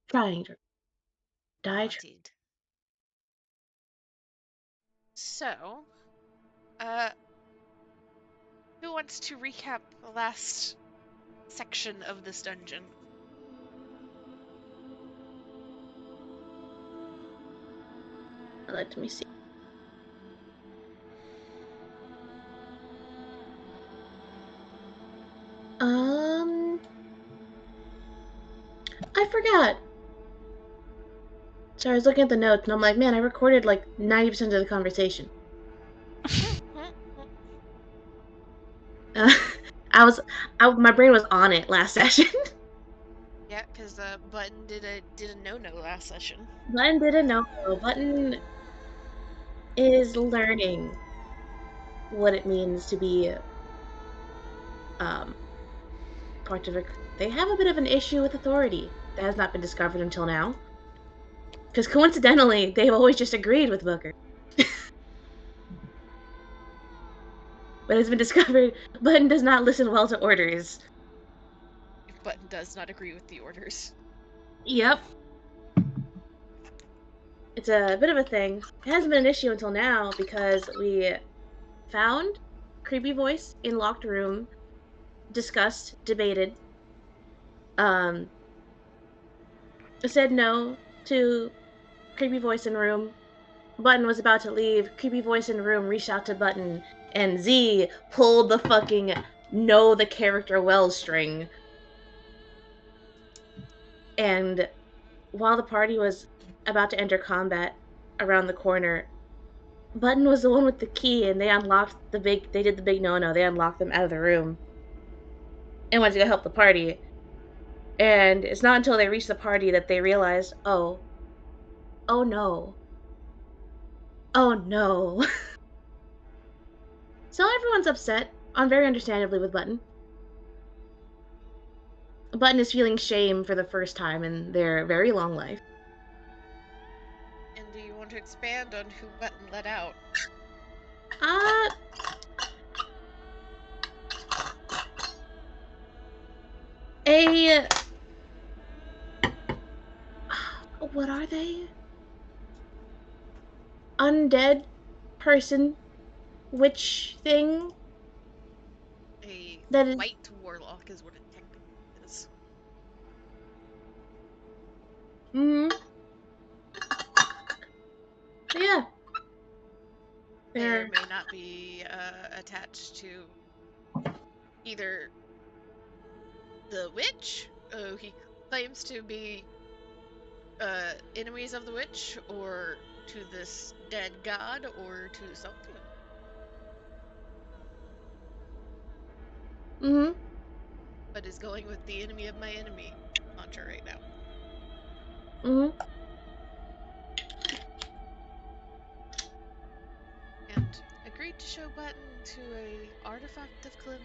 Trying to die. Indeed. So, uh, who wants to recap the last section of this dungeon? Let me see. I forgot. So I was looking at the notes, and I'm like, man, I recorded like 90% of the conversation. Uh, my brain was on it last session. Yeah, because Button did a no-no last session. Button didn't know. Button is learning what it means to be part of a. They have a bit of an issue with authority that has not been discovered until now. Because coincidentally, they've always just agreed with Booker. But it's been discovered Button does not listen well to orders. If Button does not agree with the orders. Yep. It's a bit of a thing. It hasn't been an issue until now because we found creepy voice in locked room, discussed, debated, um, said no to creepy voice in room. Button was about to leave. Creepy voice in room reached out to Button, and Z pulled the fucking know the character well string. And while the party was about to enter combat around the corner, Button was the one with the key, and they unlocked the big. They did the big no-no. They unlocked them out of the room and went to go help the party. And it's not until they reached the party that they realized, oh no, oh no. So everyone's upset, very understandably, with Button. Button is feeling shame for the first time in their very long life. And do you want to expand on who Button let out? Uh, a what are they? Undead person, witch thing. A That is, white warlock is what it technically is. mm, yeah. May or They're may not be attached to either the witch, who he claims to be enemies of the witch, or to this dead god, or to something. mm-hmm. But is going with the enemy of my enemy mantra right now. Mm-hmm. And agreed to show Button to a artifact of Glenmore.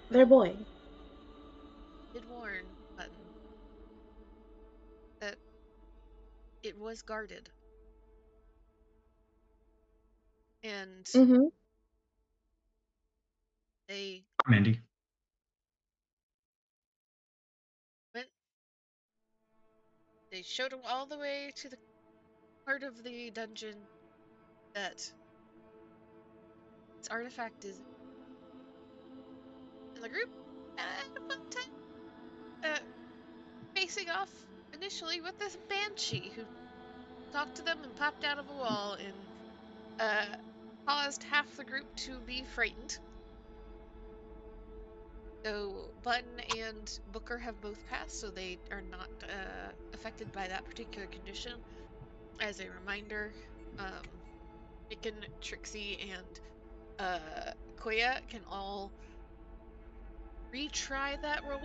Their Though boy. did warn Button that it was guarded. And Mm-hmm. they Mandy. went, they showed him all the way to the part of the dungeon that this artifact is. And the group had a fun time facing off initially with this banshee who talked to them and popped out of a wall and caused half the group to be frightened. So Button and Booker have both passed, so they are not affected by that particular condition. As a reminder, Chicken, Trixie, and Koya can all retry that roll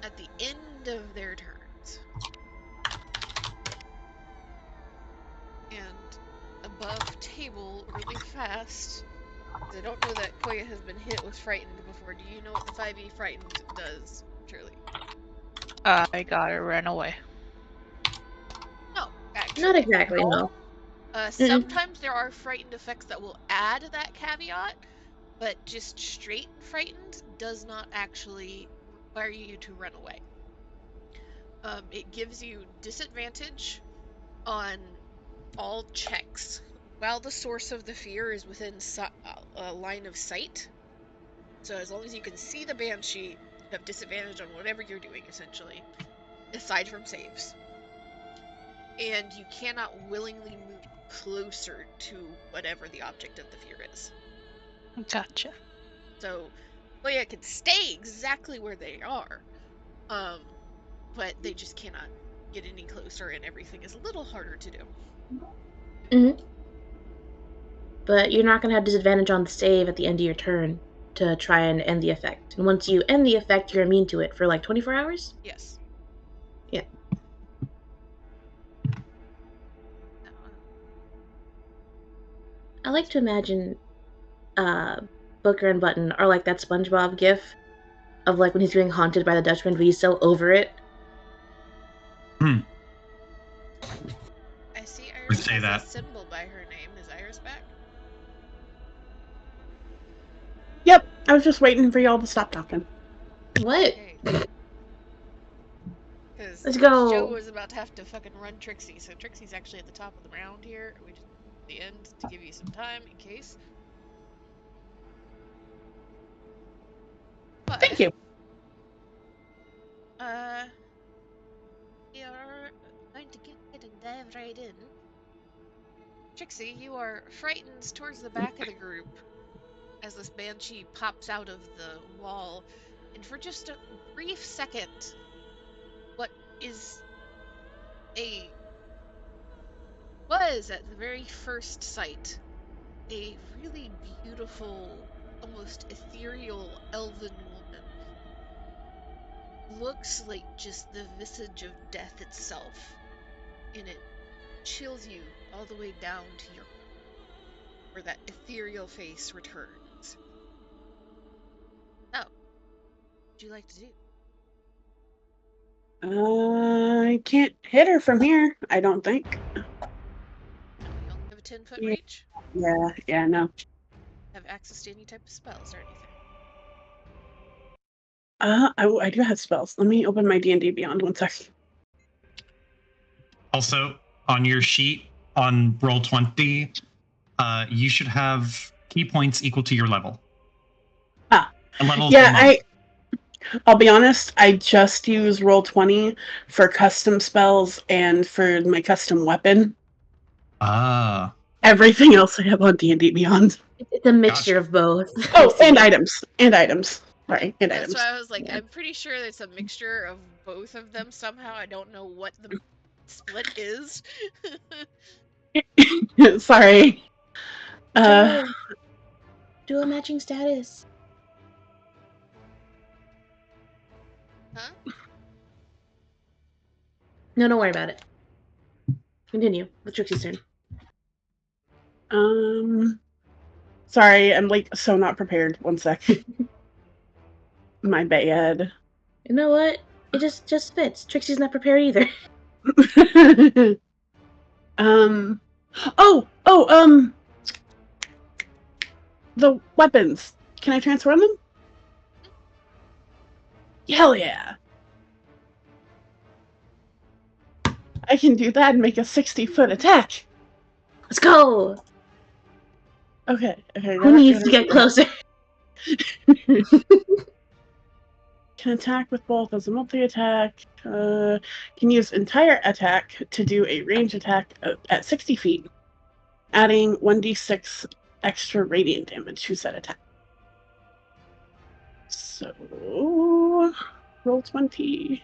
at the end of their turns. And above table, really fast, I don't know that Koya has been hit with frightened before. Do you know what the 5e frightened does, Shirley? I gotta run away. No, actually. Not exactly, no. Sometimes there are frightened effects that will add that caveat, but just straight frightened does not actually require you to run away. It gives you disadvantage on all checks while the source of the fear is within a line of sight. So as long as you can see the banshee, you have disadvantage on whatever you're doing, essentially, aside from saves. And you cannot willingly move closer to whatever the object of the fear is. Gotcha. So Leia can stay exactly where they are, but they just cannot get any closer, and everything is a little harder to do. Mm-hmm. But you're not going to have disadvantage on the save at the end of your turn to try and end the effect. And once you end the effect, you're immune to it for like 24 hours? Yes. Yeah. I like to imagine Booker and Button are like that SpongeBob gif of like when he's being haunted by the Dutchman, but he's so over it. I see Iris say has that. a symbol by her name. Is Iris back? Yep, I was just waiting for y'all to stop talking. What? Because Let's go. Joe was about to have to fucking run Trixie, so Trixie's actually at the top of the round here. We just the end to give you some time in case. But, Thank you. We are going to get ahead and dive right in. Trixie, you are frightened towards the back of the group as this banshee pops out of the wall, and for just a brief second, what was at the very first sight a really beautiful, almost ethereal elven woman looks like just the visage of death itself, and it chills you all the way down to your where that ethereal face returns. Oh, what would you like to do? I can't hit her from here, I don't think. No, you only have a 10-foot Yeah. reach? Yeah, no. Have access to any type of spells or anything? I do have spells. Let me open my D&D Beyond 1 sec. Also, on your sheet on Roll20, you should have key points equal to your level. A level Yeah, I'll be honest, I just use Roll20 for custom spells and for my custom weapon. Everything else I have on D&D Beyond. It's a mixture of both. Oh, and items. Sorry, and That's items. why I was like, Yeah. I'm pretty sure it's a mixture of both of them somehow. I don't know what the split is. Sorry. Joe, do a matching status. Huh? No, don't worry about it. Continue with Trixie's turn. Sorry, I'm like so not prepared. 1 sec. My bad. You know what? It just fits. Trixie's not prepared either. The weapons. Can I transform them? Hell yeah. I can do that and make a 60-foot attack. Let's go. Okay. Who needs to get closer? Can attack with both as a multi-attack. Can use entire attack to do a range attack at 60 feet, adding 1d6 extra radiant damage to said attack. So, roll 20.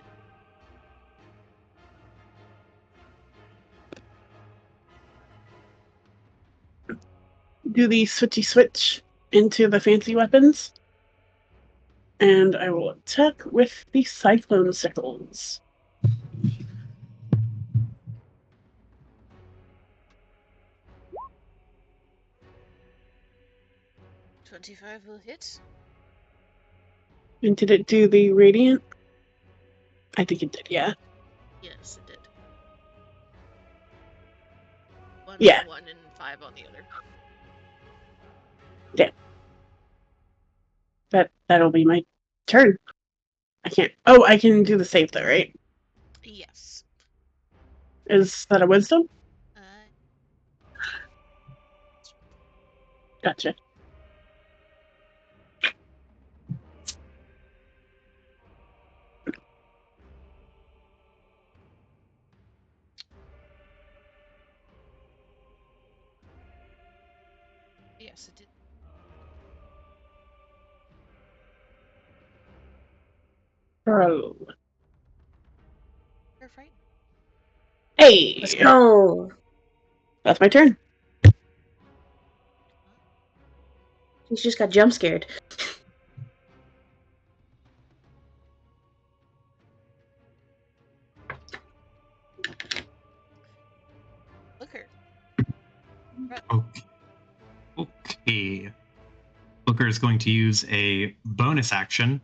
Do the switchy switch into the fancy weapons. And I will attack with the Cyclone Sickles. $25 will hit. And did it do the radiant? I think it did, yeah. Yes, it did. 1 Yeah. on one and 5 on the other. Damn. That'll be my turn. I can't. Oh, I can do the save though, right? Is that a wisdom? Uh, Gotcha. yes, it did. Bro. You're frightened. Hey! Let's go. That's my turn. He's just got jump scared. Booker. Okay. Booker is going to use a bonus action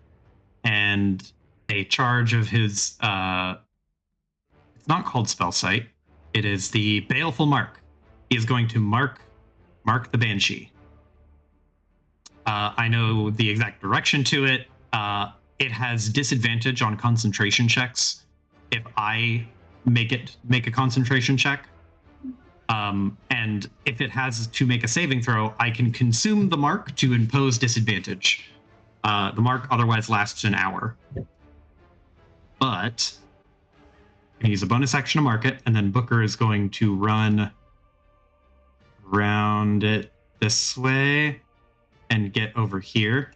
and a charge of his it's not called spell sight. It is the baleful mark. He is going to mark the banshee. I know the exact direction to it. It has disadvantage on concentration checks if I make a concentration check. And if it has to make a saving throw, I can consume the mark to impose disadvantage. The mark otherwise lasts an hour. But I can use a bonus action to mark it, and then Booker is going to run around it this way and get over here,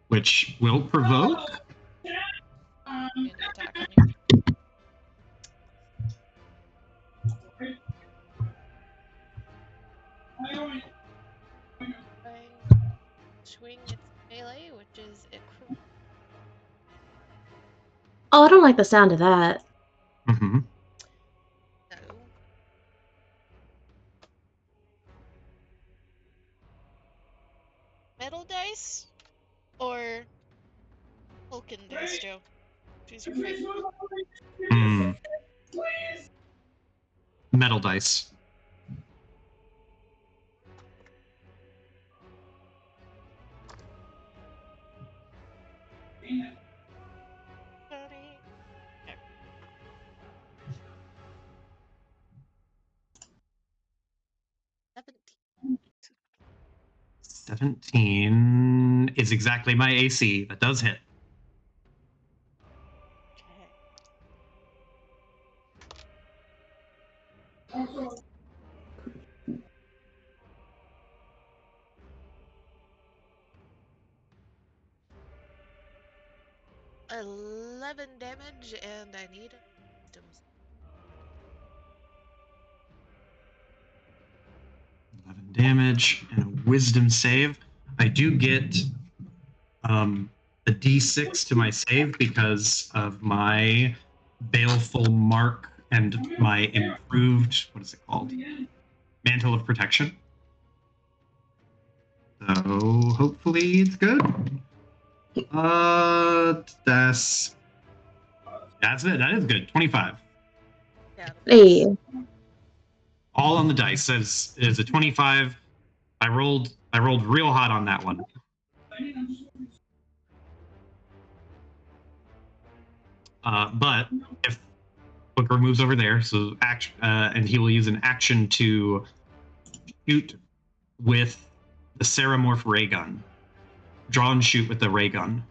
which will provoke. An attack on you. Swing its melee, which is a cruel. Oh, I don't like the sound of that. Mm-hmm. No. Metal dice or Vulcan dice, Joe? Choose your fate. Metal dice. Tony. Okay. 17 is exactly my AC. That does hit. Okay. 11 damage, and I need a wisdom. 11 damage and a wisdom save. I do get a d6 to my save because of my baleful mark and my improved, what is it called? Mantle of protection. So hopefully it's good. That's it. That is good. 25. Yeah. Hey. All on the dice. Is a 25. I rolled real hot on that one. But if Booker moves over there, so action, and he will use an action to shoot with the Ceramorph ray gun. Draw and shoot with the ray gun.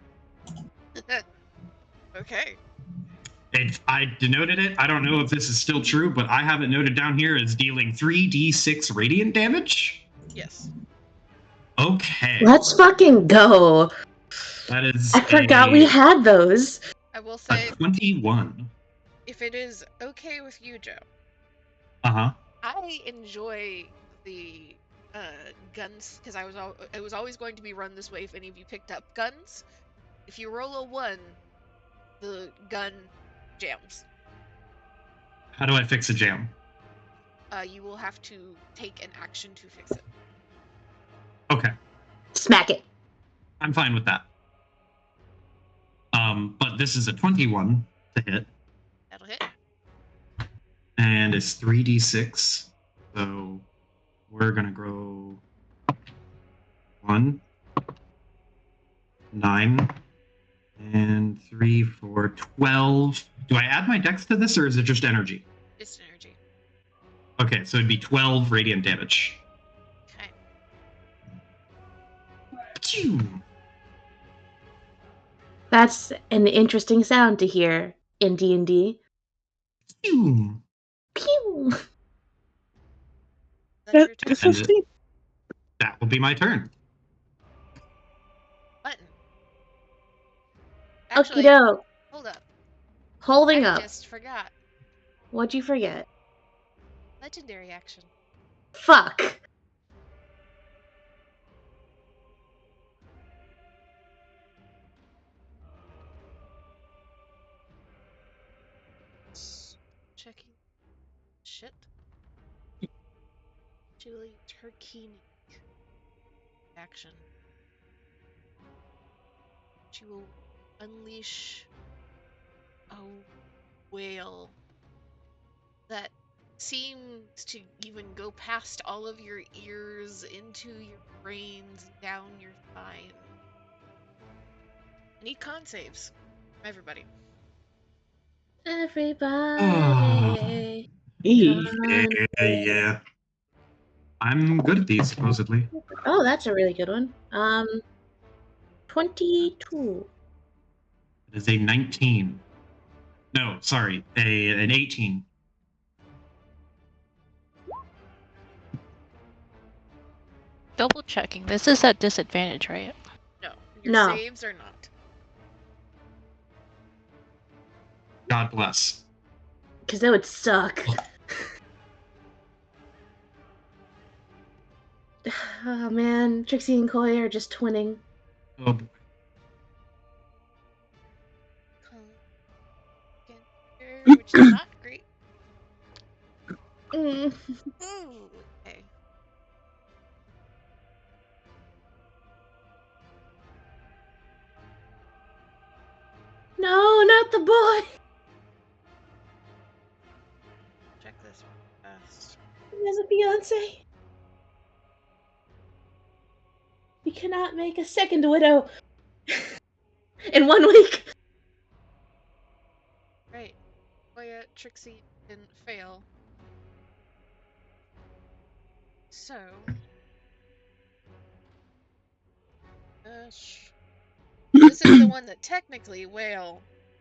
Okay. I denoted it. I don't know if this is still true, but I have it noted down here as dealing 3d6 radiant damage. Yes. Okay. Let's fucking go. That is I forgot we had those. I will a say, 21. if it is okay with you, Joe, Uh-huh. I enjoy the guns because it was always going to be run this way if any of you picked up guns. If you roll a 1, the gun jams. How do I fix a jam? You will have to take an action to fix it. Okay. Smack it. I'm fine with that. But this is a 21 to hit. That'll hit. And it's 3d6. So we're going to grow 1, 9, and 3, 4, 12. Do I add my dex to this, or is it just energy? It's energy. Okay, so it'd be 12 radiant damage. Okay. Achoo! That's an interesting sound to hear in D&D. Achoo! Pew! That's your turn. This is And that will be my turn. Button. Okie Actually, doke. hold up. Holding I up. just forgot. What'd you forget? Legendary action. Fuck. Checking. Shit. Julie Turkini. Action. She will unleash a whale that seems to even go past all of your ears, into your brains, down your spine. I need con saves. Everybody. Everybody. Yeah. I'm good at these, supposedly. Oh, that's a really good one. 22. It is a 19. No, sorry, an 18. Double checking. This is at disadvantage, right? No, your No. saves are not. God bless. Because that would suck. Oh man, Trixie and Koi are just twinning. Oh boy. Which is not great. Mm. Ooh, okay. No, not the boy! Check this fast. He has a fiance. We cannot make a second widow in 1 week. Right. Koya, Trixie didn't fail. So. This is the one that technically, whale,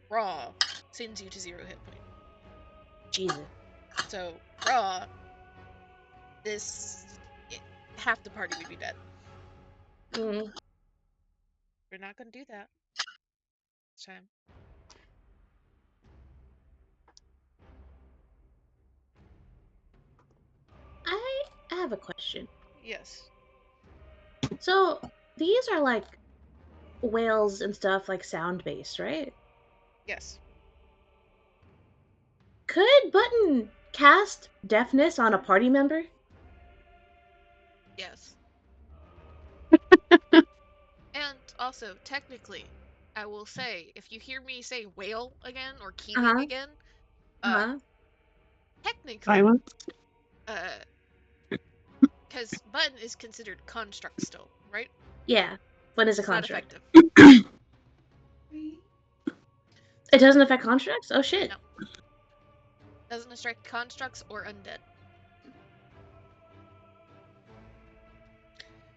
raw, sends you to 0 hit point. Jesus. So, raw, half the party would be dead. Mm. We're not gonna do that this time. I have a question. Yes. So, these are like whales and stuff, like sound based, right? Yes. Could Button cast deafness on a party member? Yes. And also, technically, I will say, if you hear me say whale again or keening Uh-huh. again, technically, Silence. because button is considered construct still, right? Yeah. What is a It's not construct? effective. It doesn't affect constructs? Oh shit. No. Doesn't affect constructs or undead.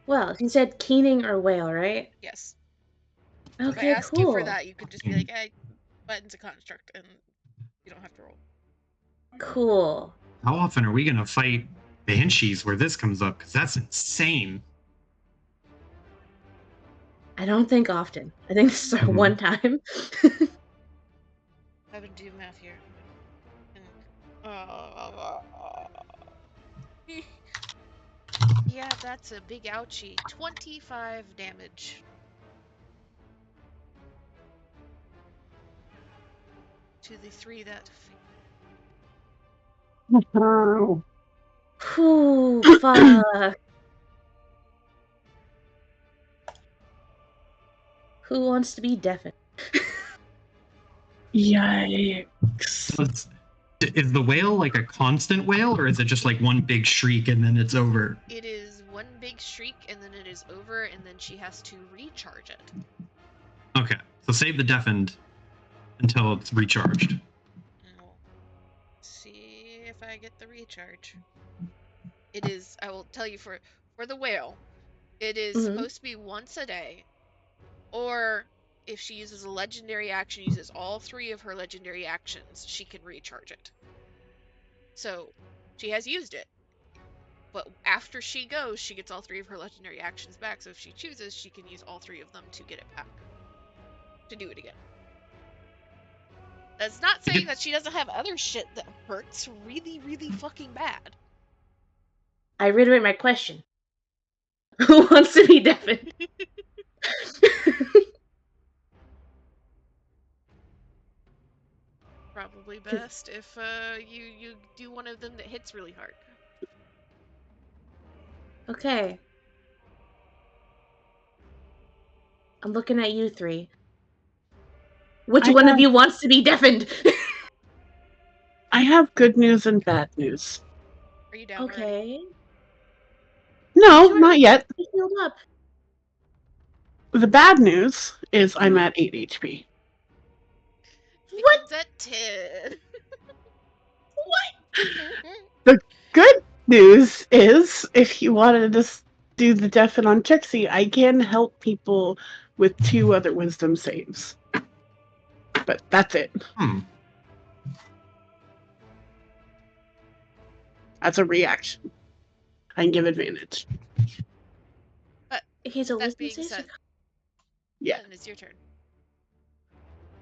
Well, you said keening or whale, right? Yes. If I Okay, asked you for cool. that, you could just be like, hey, button's a construct, and you don't have to roll. Cool. How often are we gonna fight banshees where this comes up? Because that's insane. I don't think often. I think this is our one time. I've been doing math here. Yeah, that's a big ouchie. 25 damage. To the 3 that Oh. Whew, fuck. Who wants to be deafened? Yikes. So is the wail like a constant wail, or is it just like one big shriek and then it's over? It is one big shriek and then it is over, and then she has to recharge it. Okay, so save the deafened until it's recharged. I get the recharge. It is, I will tell you for the whale, it is Mhm. supposed to be once a day. Or if she uses a legendary action, uses all 3 of her legendary actions, she can recharge it. So she has used it. But after she goes, she gets all 3 of her legendary actions back. So if she chooses, she can use all 3 of them to get it back. To do it again. That's not saying that she doesn't have other shit that hurts really, really fucking bad. I reiterate my question. Who wants to be deafened? Probably best if you do one of them that hits really hard. Okay. I'm looking at you 3. Which I one of have- you wants to be deafened? I have good news and bad news. Are you down already? Okay. No, Sure. not yet. You healed up. The bad news is I'm at 8 HP. What? Becomes at 10. Good news is, if you wanted to do the deafen on Trixie, I can help people with 2 other wisdom saves. But that's it. That's a reaction. I can give advantage. But He's a that wisdom being save. said, Yeah. then it's your turn.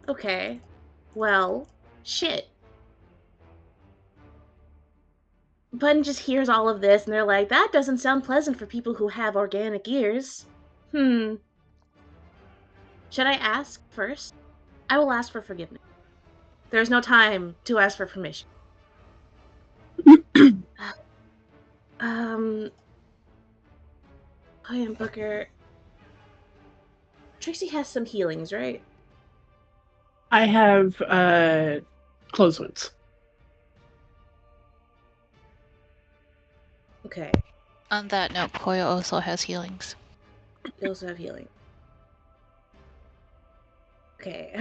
Okay. Well, shit. Button just hears all of this and they're like, that doesn't sound pleasant for people who have organic ears. Should I ask first? I will ask for forgiveness. There's no time to ask for permission. I am Booker. Trixie has some healings, right? I have close ones. Okay. On that note, Koya also has healings. They also have healing. Okay,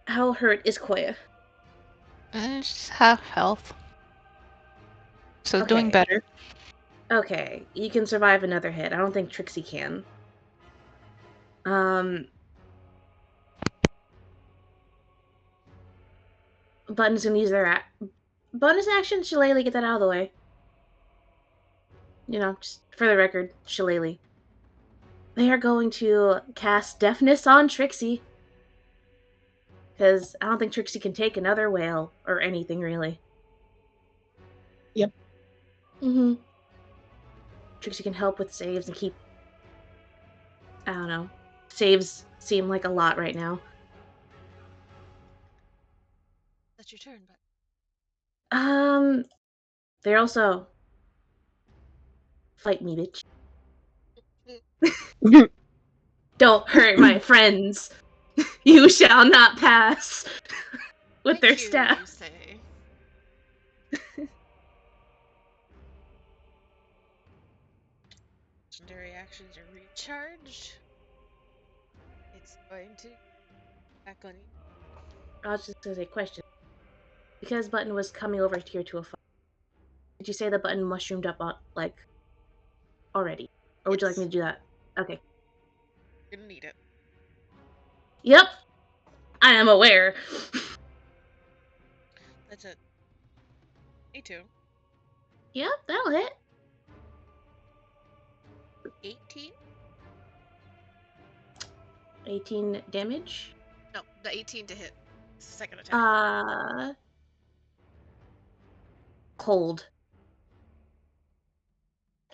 how hurt is Koya? She's half health. So doing Okay. better. Okay, you can survive another hit. I don't think Trixie can. Button's gonna use their bonus action. Shillelagh, get that out of the way. You know, just for the record, Shillelagh. They are going to cast Deafness on Trixie. Because I don't think Trixie can take another whale or anything, really. Yep. Trixie can help with saves and keep... I don't know. Saves seem like a lot right now. That's your turn, but They're also... Fight me, bitch. Don't hurt my friends. You shall not pass. With thank their you, staff. you say. Legendary actions are recharged. It's going to back on you. I was just gonna say question. Because Button was coming over here to a fight, did you say the Button mushroomed up on, like, already? Or would you like me to do that? Okay. You're gonna need it. Yep! I am aware. That's it. Me too. Yep, that'll hit. 18? 18 damage. No, the 18 to hit. It's the second attack. Cold.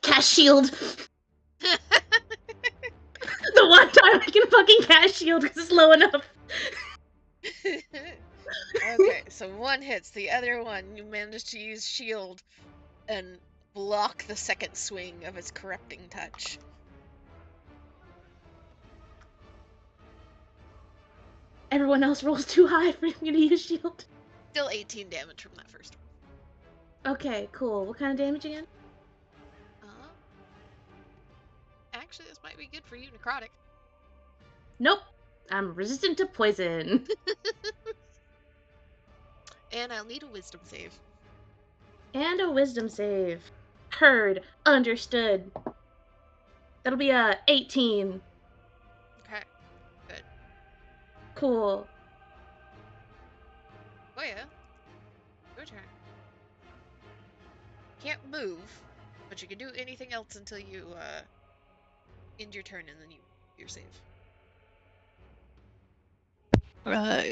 Cast shield! The one time I can fucking cast shield because it's low enough. Okay, so one hits, the other one you manage to use shield and block the second swing of its corrupting touch. Everyone else rolls too high for me to use shield. Still 18 damage from that first one. Okay, cool. What kind of damage again? Actually, this might be good for you, necrotic. Nope. I'm resistant to poison. And I'll need a wisdom save. And a wisdom save. Heard. Understood. That'll be a 18. Okay. Good. Cool. Goya, your turn. Can't move, but you can do anything else until you end your turn and then you your save.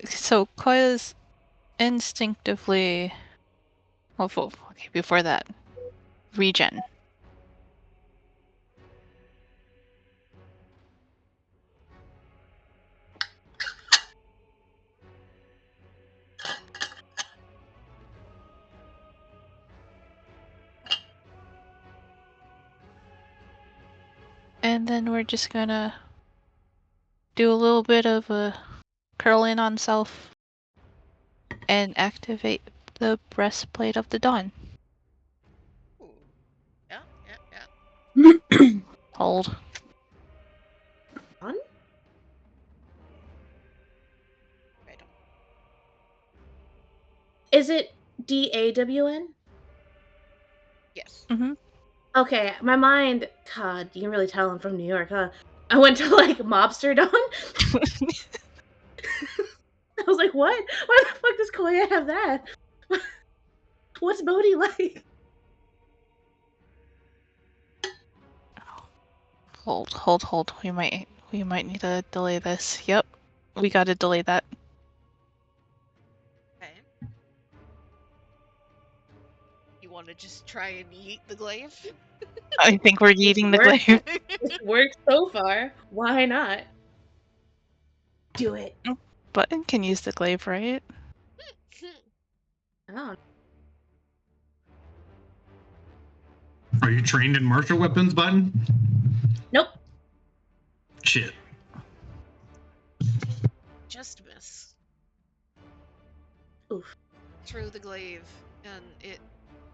So Koya's instinctively. Okay, before that, regen. And then we're just gonna do a little bit of a curl in on self and activate the breastplate of the dawn. Ooh. Yeah, yeah, yeah. Hold. On? Right on. Is it DAWN? Yes. Mm-hmm. Okay, my mind. God, you can really tell I'm from New York, huh? I went to like Mobster Dawn. I was like, what? Why the fuck does Koya have that? What's Bodhi like? Hold. We might need to delay this. Yep. We gotta delay that. Okay. You want to just try and yeet the glaive? I think we're eating the worked. glaive. It's worked so far. Why not? Do it. Button can use the glaive, right? Oh, Are you trained in martial weapons, Button? nope. Shit. Just miss. Oof. Throw the glaive, and it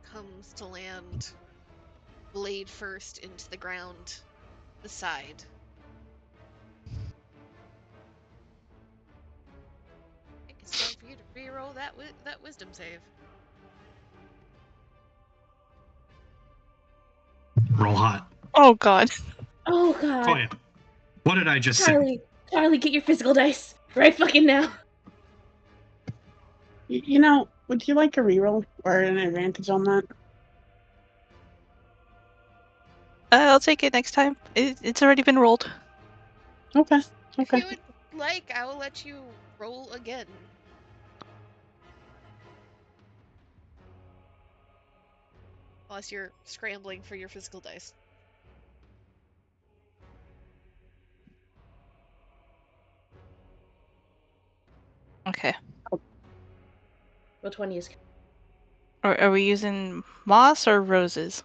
comes to land blade first into the ground, the side. I think it's time for you to reroll that wisdom save. Roll hot. Oh god. Oh god. Koya, what did I just say? Charlie, get your physical dice right fucking now. You know, would you like a reroll or an advantage on that? I'll take it next time. It's already been rolled. Okay. If Okay. you would like, I will let you roll again. Unless you're scrambling for your physical dice. Okay. Which one is Are we using moss or roses?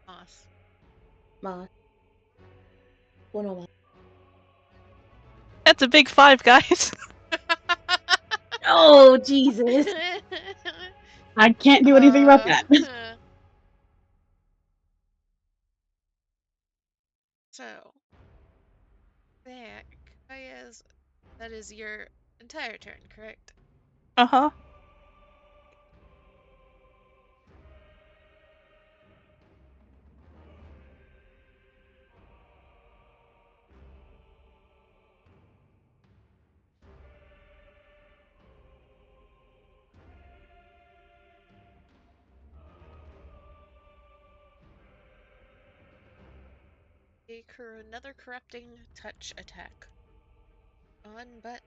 Moss. Ma? 101. That's a big 5, guys. Oh Jesus. I can't do anything about that. So, that is your entire turn, correct? Uh-huh. Another corrupting touch attack. On button.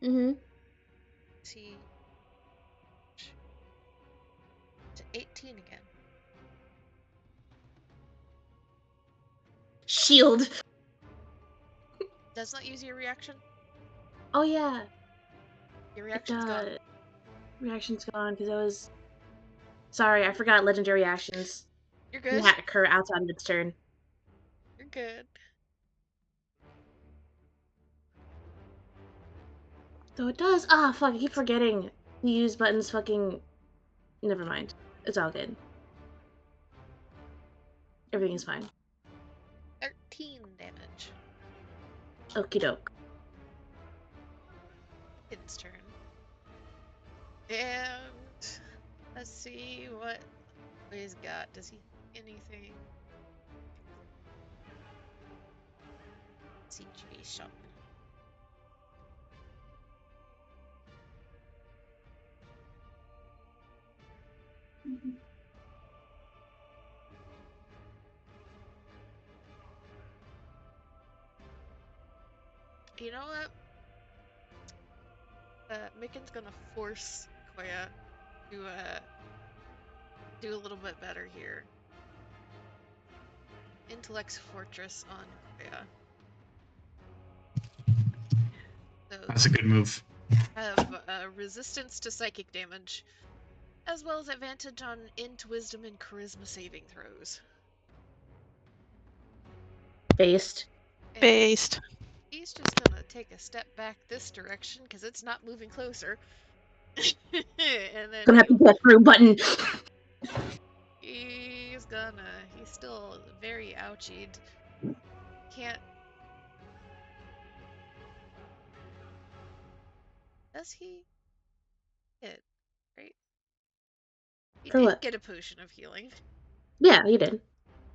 Mm-hmm. See to 18 again. Shield. Does not use your reaction. Oh yeah. Your reaction's gone. Reaction's gone because I was. Sorry, I forgot legendary actions. You're good. That occur outside of its turn. You're good. So it does. Ah, fuck! I keep forgetting to use buttons. Fucking. Never mind. It's all good. Everything's fine. 13 damage. Okie doke. Its turn. And let's see what he's got. Does he anything? Situation. You know what? Mickens gonna force Koya to do a little bit better here. Intellect's Fortress on Koya. So That's a good move. have resistance to psychic damage, as well as advantage on int, wisdom, and charisma saving throws. Based. And Based. he's just gonna take a step back this direction because it's not moving closer. And then Gonna have to get through button. he's still very ouchied. Can't. Does he hit? Right? He For did what? get a potion of healing. Yeah, you did.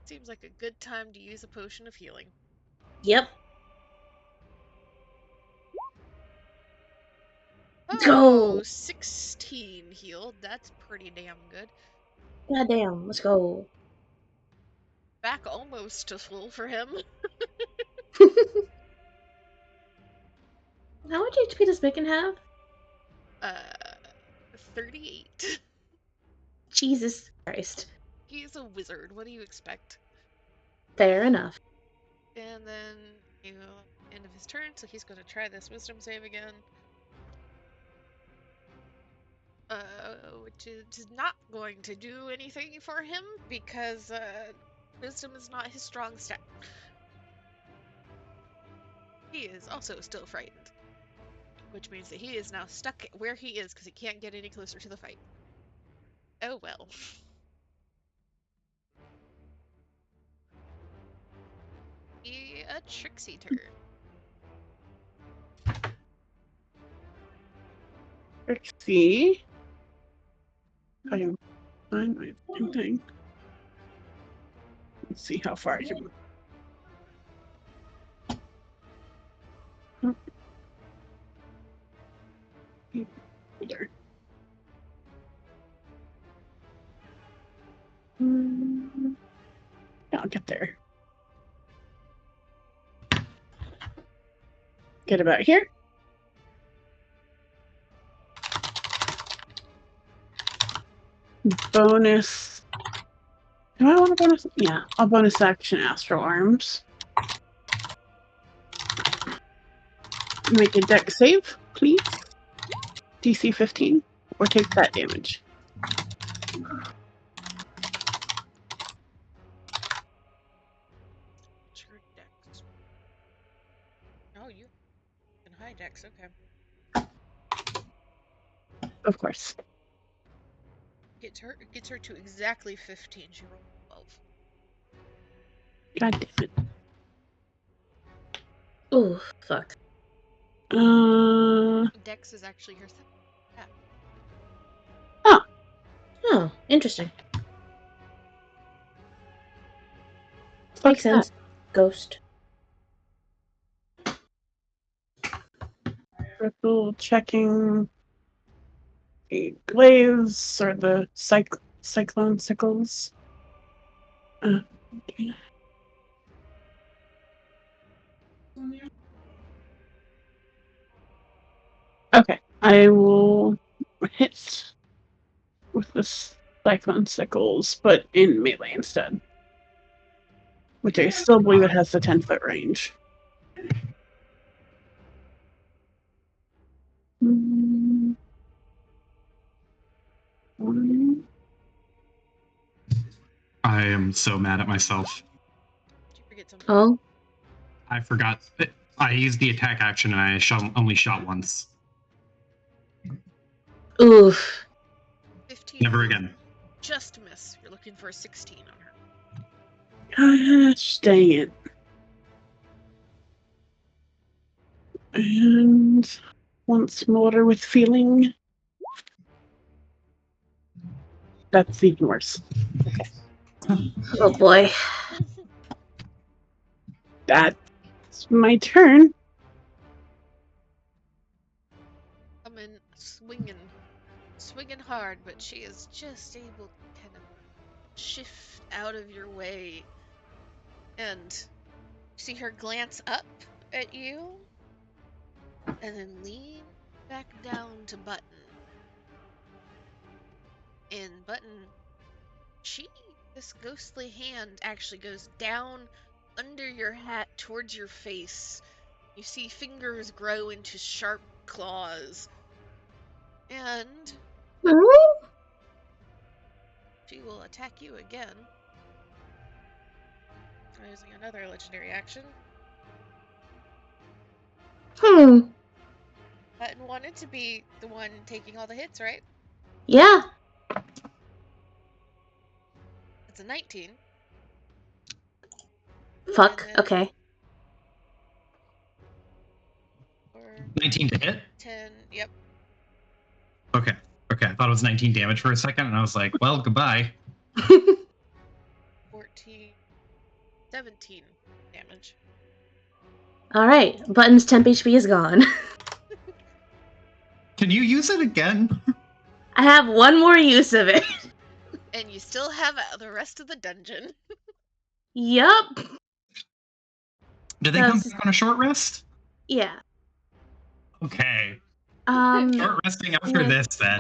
Seems like a good time to use a potion of healing. Yep. Oh, Go! 16 healed. That's pretty damn good. Goddamn, let's go. Back almost to full for him. How much HP does Micken have? 38. Jesus Christ. He's a wizard. What do you expect? Fair enough. And then, end of his turn, so he's going to try this wisdom save again. Which is not going to do anything for him because wisdom is not his strong stat. He is also still frightened, which means that he is now stuck where he is because he can't get any closer to the fight. Oh well. A Trixie turn. Trixie. I can find my thing. Let's see how far I can move. There. Yeah, I'll get there. Get about here. Bonus. Do I want a bonus? Yeah, I'll bonus action Astral Arms. Make a deck save, please. DC 15, or take that damage. Sure, Dex. Oh, you can high Dex. Okay. Of course. Gets her to exactly 15. She rolled 12. God damn it. Oh, fuck. Dex is actually her second. Oh, interesting. Fuck Makes sense. Ghost. Triple checking the glaives or the cyclone sickles. Okay, I will hit with the cyclone sickles, but in melee instead. Which I still believe it has the 10-foot range. I am so mad at myself. Did you forget something? Oh? I forgot. I used the attack action and I only shot once. Oof. 15. Never again. Just miss. You're looking for a 16 on her. Gosh dang it. And once more with feeling. That's even worse. Oh boy. That's my turn. Coming swinging hard, but she is just able to kind of shift out of your way, and see her glance up at you, and then lean back down to Button. And Button, this ghostly hand actually goes down under your hat towards your face. You see fingers grow into sharp claws. And she will attack you again, using another legendary action. Button wanted to be the one taking all the hits, right? Yeah. It's a 19. Fuck. And then Okay. for 19 to hit? 10. Yep. Okay. Okay. I thought it was 19 damage for a second, and I was like, well, goodbye. 14. 17 damage. All right. Button's temp HP is gone. Can you use it again? I have one more use of it. And you still have the rest of the dungeon. Yup. Did they come back on a short rest? Yeah. Okay. Short resting after this, then.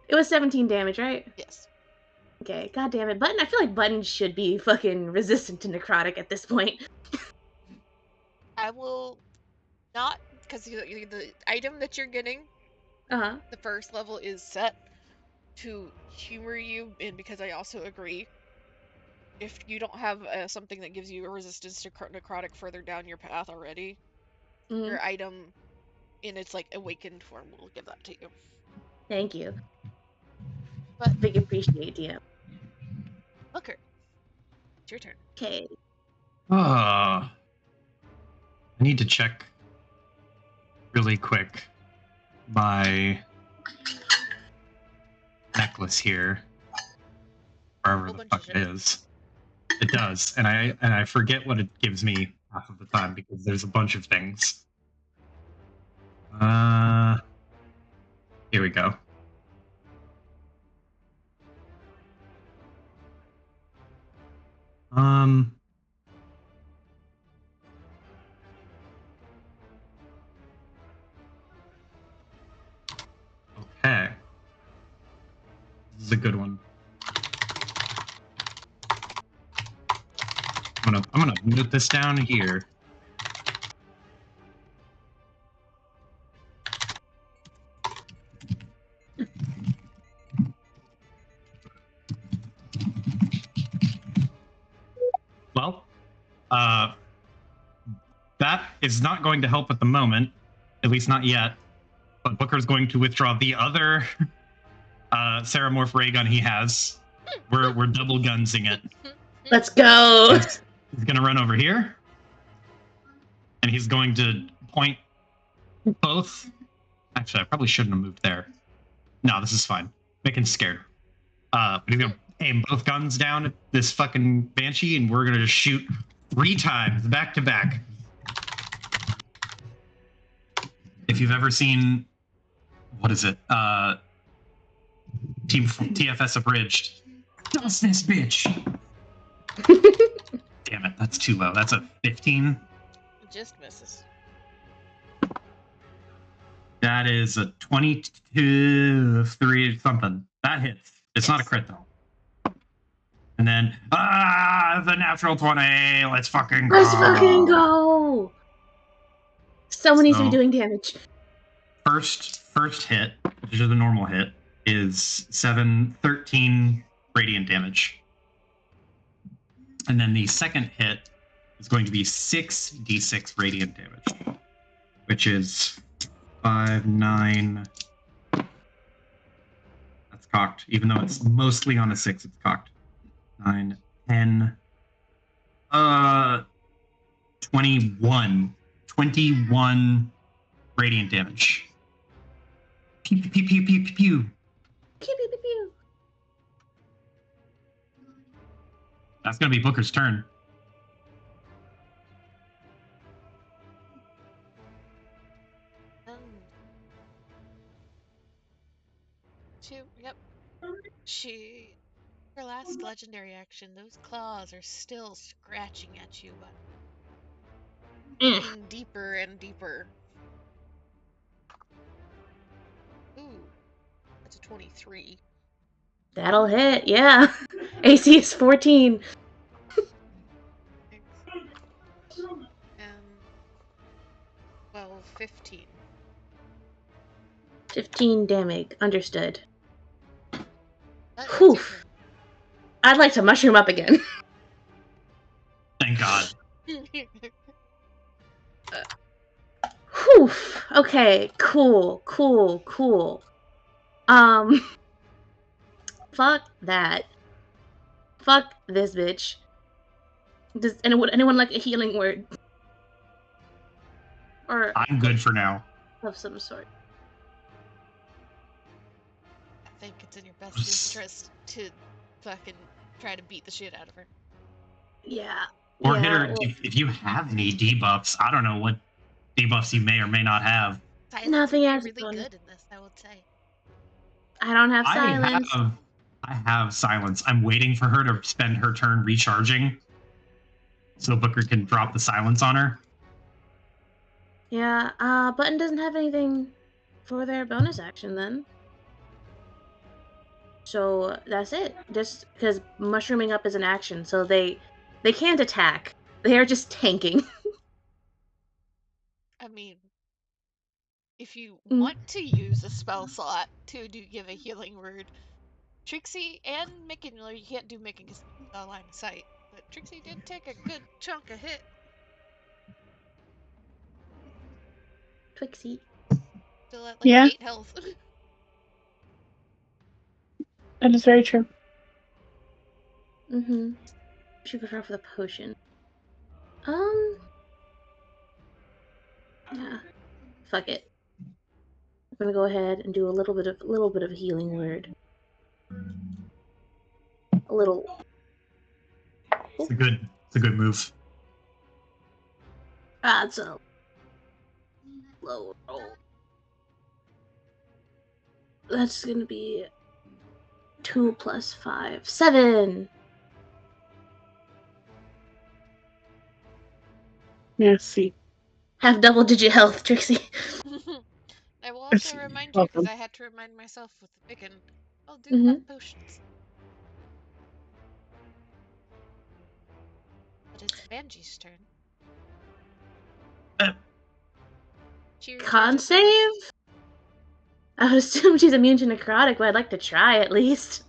It was 17 damage, right? Yes. Okay, god damn it. Button, I feel like Button should be fucking resistant to necrotic at this point. I will not, because the item that you're getting, the first level is set to humor you, and because I also agree, if you don't have something that gives you a resistance to necrotic further down your path already, your item in its like awakened form will give that to you. Thank you. But big appreciate, DM. Booker, it's your turn. Okay. I need to check really quick my necklace here, wherever the fuck it is. It does, and I forget what it gives me half of the time because there's a bunch of things. Here we go. Okay. This is a good one. I'm gonna note this down here. Well, that is not going to help at the moment, at least not yet. But Booker's going to withdraw the other Ceramorph ray gun he has. We're double gunsing it. Let's go. He's gonna run over here, and he's going to point both. Actually, I probably shouldn't have moved there. No, this is fine. Make him scared. But he's gonna aim both guns down at this fucking banshee, and we're gonna just shoot 3 times back to back. If you've ever seen, what is it? TFS Abridged. Dust this bitch. Damn it, that's too low. That's a 15. It just misses. That is a 22, 3 something. That hits. It's not a crit though. And then, the natural 20. Let's fucking go. Let's fucking go. Someone needs to be doing damage. First hit, which is the normal hit, is 13 radiant damage. And then the second hit is going to be 6d6 radiant damage, which is 5, 9. That's cocked. Even though it's mostly on a 6, it's cocked. 9, 10. 21. 21 radiant damage. Pew, pew, pew, pew, pew, pew. Pew, pew, pew, pew. That's gonna be Booker's turn. Um, yep. Her last legendary action, those claws are still scratching at you, but digging deeper and deeper. Ooh, that's a 23. That'll hit, yeah. AC is 14. Well, 15. 15 damage. Understood. That Whew. ends your I'd like to mushroom up again. Thank God. turn. Whew. Okay, cool. Fuck that. Fuck this bitch. Does anyone like a healing word? Or I'm good for now. of some sort. I think it's in your best interest to fucking try to beat the shit out of her. Yeah. Or yeah, hit her well, if you have any debuffs. I don't know what debuffs you may or may not have. Silence Nothing would be has really fun. good in this, I would say. I don't have silence. I have silence. I'm waiting for her to spend her turn recharging, so Booker can drop the silence on her. Yeah, Button doesn't have anything for their bonus action then. So that's it. Just because mushrooming up is an action, so they can't attack. They are just tanking. I mean, if you Mm. want to use a spell slot to give a healing word, Trixie and Mickey, well, you can't do Mickey because it's not line of sight, but Trixie did take a good chunk of hit. Twixie. Still at like Yeah. 8 health. That is very true. Mm-hmm. Should go for the potion. Yeah. Fuck it. I'm gonna go ahead and do a little bit of a healing word. A little. It's a good move. It's a low roll. That's gonna be 2 plus 5. 7! Merci. Have double-digit health, Trixie. I will also remind you, because Welcome. I had to remind myself with the pickin', I'll do Mhm. have potions. But it's Bangie's turn. She Con recharges save? herself. I would assume she's immune to necrotic, but I'd like to try at least.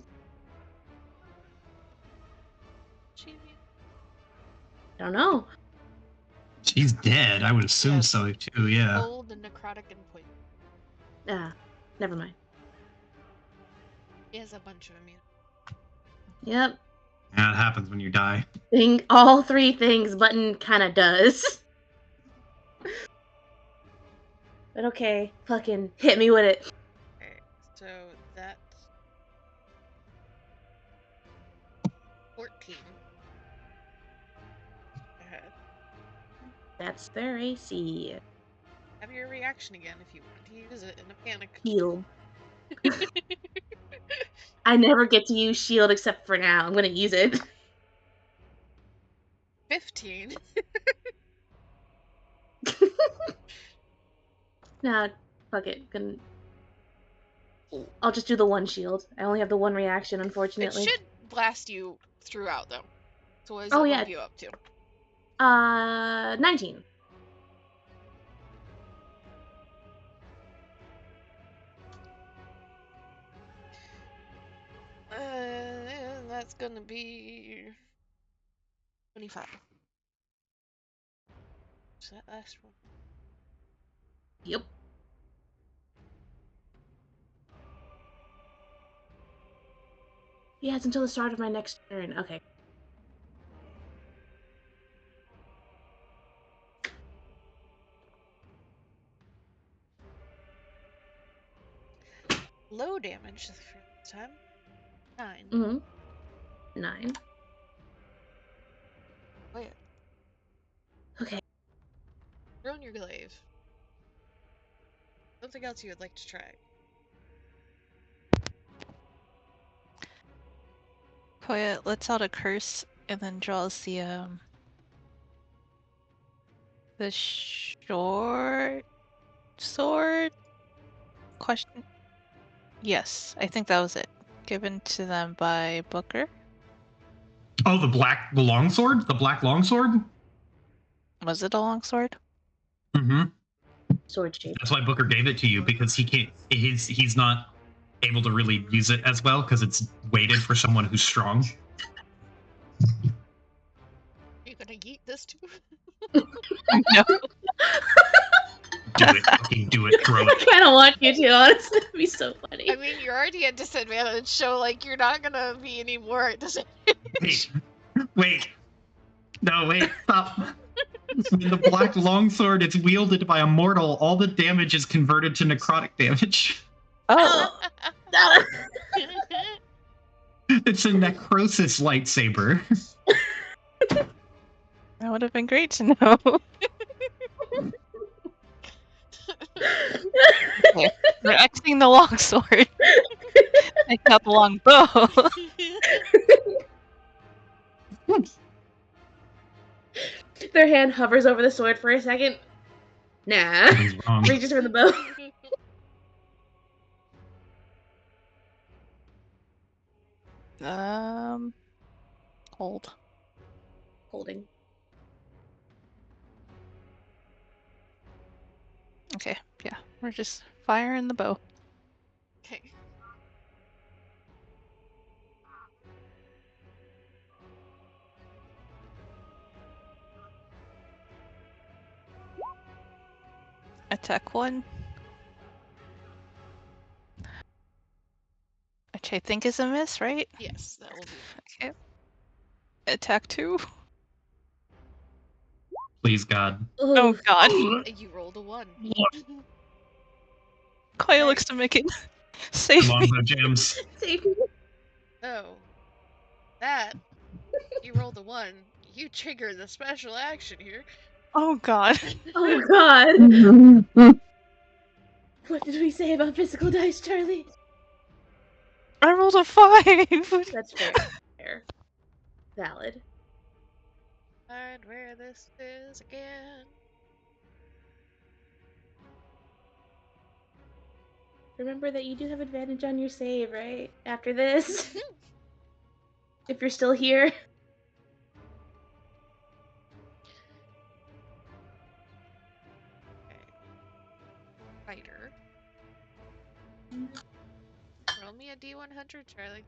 Don't know. She's dead. I would assume Yeah. so too. Yeah. Cold and necrotic and poison. Never mind. He has a bunch of immune. Yep. Yeah, it happens when you die. All 3 things Button kind of does. But okay, fucking hit me with it. Okay, so that's 14. Ahead. That's their AC. Have your reaction again if you want to use it in a panic. Heal. I never get to use shield except for now. I'm gonna use it. 15. Nah, fuck it. I'll just do the one shield. I only have the one reaction, It unfortunately. should blast you throughout, though. So what does Oh, it yeah. move you up to? 19. That's gonna be 25. Is that last one? Yep. Yeah, it's until the start of my next turn. Okay. Low damage for time. 9. Mm-hmm. 9. Wait. Okay. Drone your glaive. Something else you would like to try. Koya lets out a curse and then draws the short sword? Question. Yes, I think that was it. Given to them by Booker. Oh, the longsword? The black longsword? Was it a longsword? Mm-hmm. Sword shape. That's why Booker gave it to you, because he can't. He's not able to really use it as well because it's weighted for someone who's strong. Are you gonna yeet this too? No. Do it. Fucking do it. Throw I it. kind of want you to, honestly. That'd be so funny. I mean, you're already at disadvantage, so like you're not gonna be any more at disadvantage. Wait. No, wait. Stop. When the black longsword is wielded by a mortal, all the damage is converted to necrotic damage. Oh. It's a necrosis lightsaber. That would have been great to know. Okay. We're Xing the longsword. Take out the long bow. Their hand hovers over the sword for a second. Nah. Something's wrong. Reaches for the bow. Hold. Holding. Okay, yeah. We're just firing the bow. Okay. Attack 1. Which I think is a miss, right? Yes, that will be. Okay. Attack 2. Please, God. Oh Ooh. god. You rolled a 1. Koya looks to make it save me. Longbow jams. Oh. That. You rolled a 1. You trigger the special action here. Oh god. Oh god. What did we say about physical dice, Charlie? I rolled a 5. That's fair. Fair. Valid. Find where this is again. Remember that you do have advantage on your save, right? After this. If you're still here. Okay. Fighter. Roll me a D100, Charlie.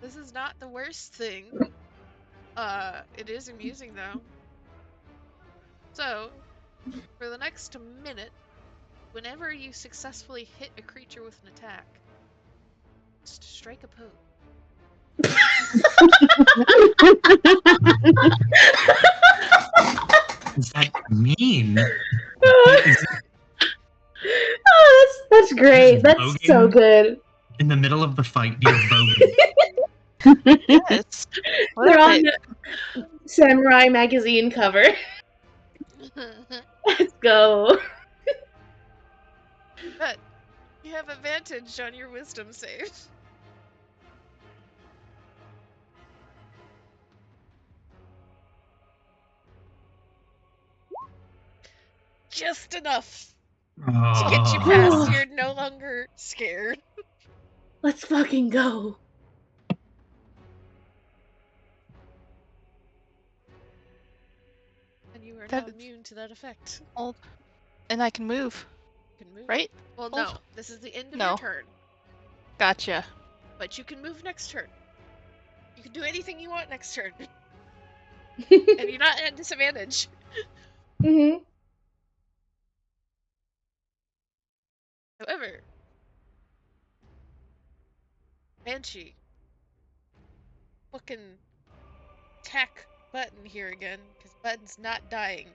This is not the worst thing. It is amusing though. So, for the next minute, whenever you successfully hit a creature with an attack, just strike a pose. What does that mean? Oh, that's great. That's Voguing? so good. In the middle of the fight, you're voguing. Yes. They're Love on it. the Samurai magazine cover. Let's go. But you have advantage on your wisdom save. Just enough to get you past. You're no longer scared. Let's fucking go. And you are That now is- immune to that effect. Hold. And I can move, You can move. right? Well, Hold. no. This is the end of No. your turn. Gotcha. But you can move next turn. You can do anything you want next turn. And you're not at disadvantage. Mm-hmm. However, Banshee. Fucking attack Button here again, because Button's not dying.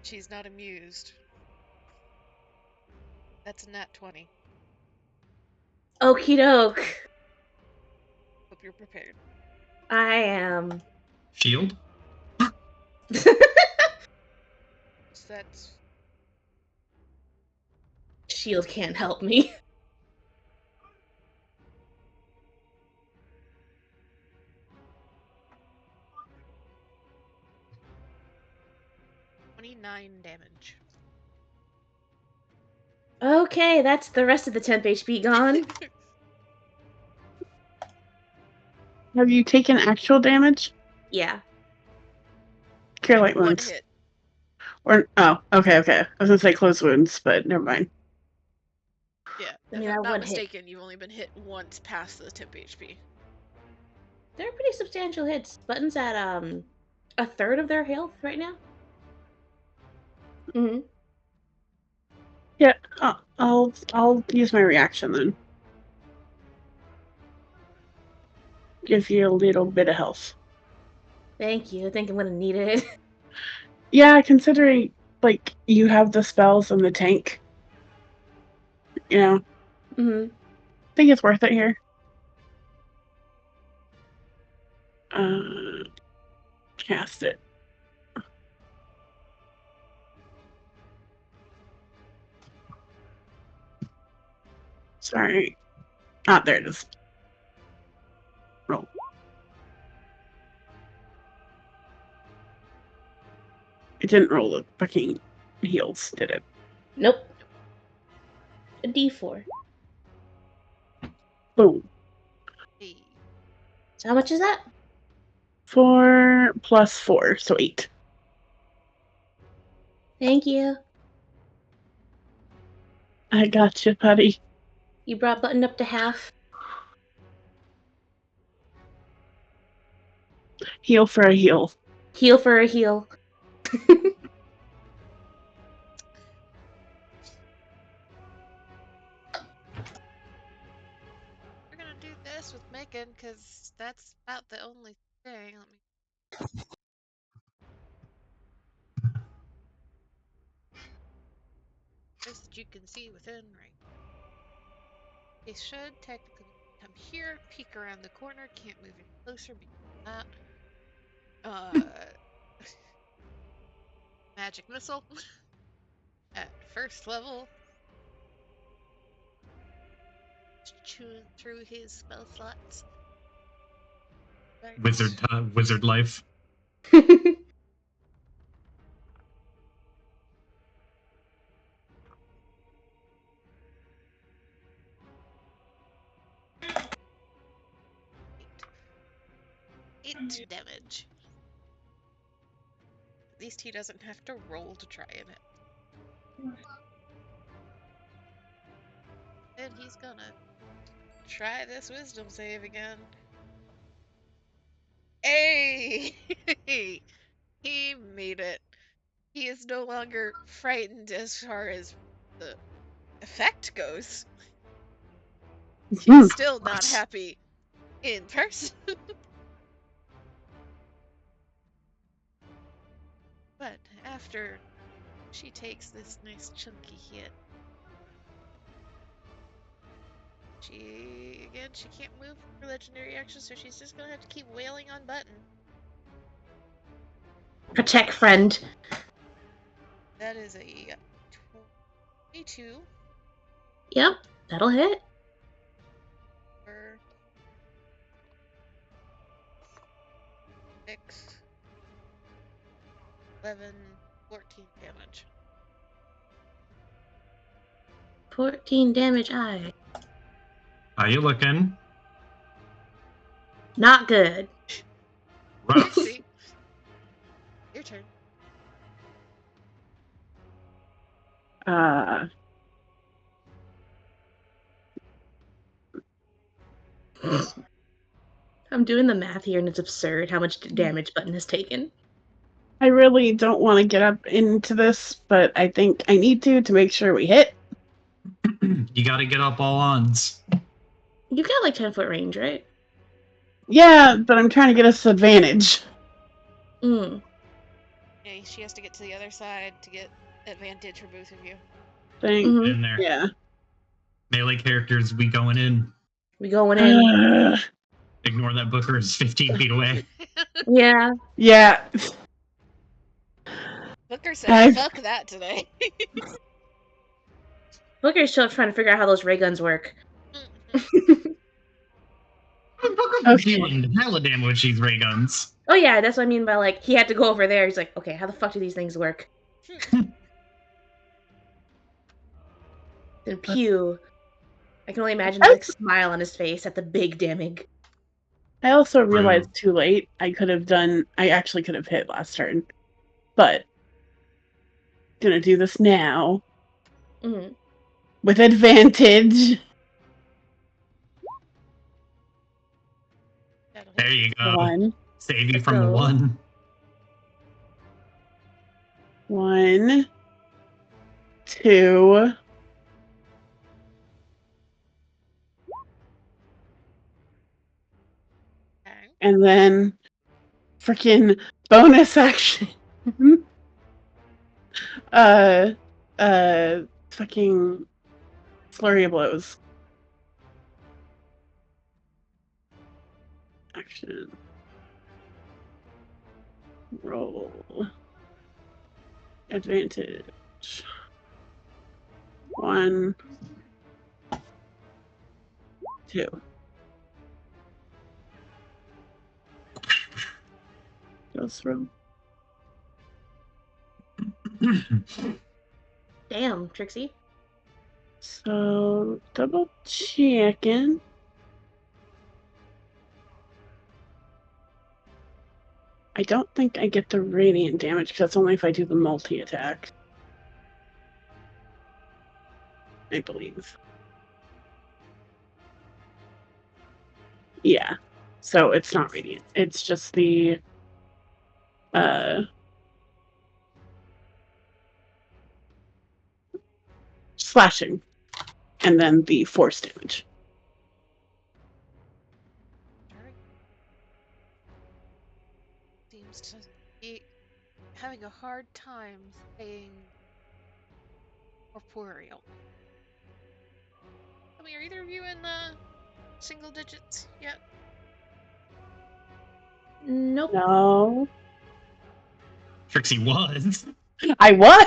She's not amused. That's a nat 20. Okie doke. Hope you're prepared. I am. Shield? So that's Shield can't help me. $29 damage. Okay, that's the rest of the temp HP gone. Have you taken actual damage? Yeah. Cure light One wounds. hit. Or okay. I was gonna say closed wounds, but never mind. Yeah, I mean, if that I'm not one hit. mistaken, you've only been hit once past the temp HP. They're pretty substantial hits. Button's at a third of their health right now. Mm-hmm. Yeah, I'll use my reaction then. Give you a little bit of health. Thank you. I think I'm gonna need it. Yeah, considering like you have the spells and the tank, you know, Mm-hmm. I think it's worth it here. Cast it. Sorry. Ah, there it is. Roll. It didn't roll the fucking heals, did it? Nope. A D4. Boom. Hey. So how much is that? 4 plus 4, so 8. Thank you. I got you, buddy. You brought Button up to half. Heal for a heal. Heal for a heal. We're gonna do this with Megan, because that's about the only thing. Let me. This that you can see within, right? They should technically come here, peek around the corner, can't move any closer because of that. Magic missile at first level. Just chewing through his spell slots. Right. Wizard life. 8 damage. At least he doesn't have to roll to try and hit. Then he's gonna try this wisdom save again. Hey! He made it. He is no longer frightened as far as the effect goes. He's still not happy in person. But after she takes this nice chunky hit, she can't move her legendary action, so she's just gonna have to keep wailing on Button. Protect friend. That is a 22 Yep, that'll hit. for 6, 11, 14 damage. 14 damage. Aye. How you looking? Not good. Rough. See? Your turn. I'm doing the math here, and it's absurd how much damage Button has taken. I really don't want to get up into this, but I think I need to make sure we hit. You got to get up all ons. You got like 10-foot range, right? Yeah, but I'm trying to get us advantage. Mm. Yeah, she has to get to the other side to get advantage for both of you. Thing. Mhm. In there. Yeah. Melee characters, we going in. We going in. Ignore that Booker is 15 feet away. Yeah. Yeah. Booker said, I've- fuck that today. Booker's still trying to figure out how those ray guns work. Booker's dealing hella damage with these ray guns. Oh yeah, that's what I mean by like he had to go over there. He's like, okay, how the fuck do these things work? And pew. I can only imagine the like, smile on his face at the big damage. I also realized too late I actually could have hit last turn. But gonna do this now. Mm-hmm. With advantage. There you go. 1. Save you from the 1. 1. 2. And then freaking bonus action. Fucking flurry of blows. Action. Roll. Advantage. 1. 2. Goes through. Damn, Trixie. So, double checking. I don't think I get the radiant damage because that's only if I do the multi-attack. I believe. Yeah. So it's not radiant. It's just the slashing. And then the force damage. Seems to be having a hard time staying corporeal. I mean, are either of you in the single digits yet? Nope. No. Trixie was. I was.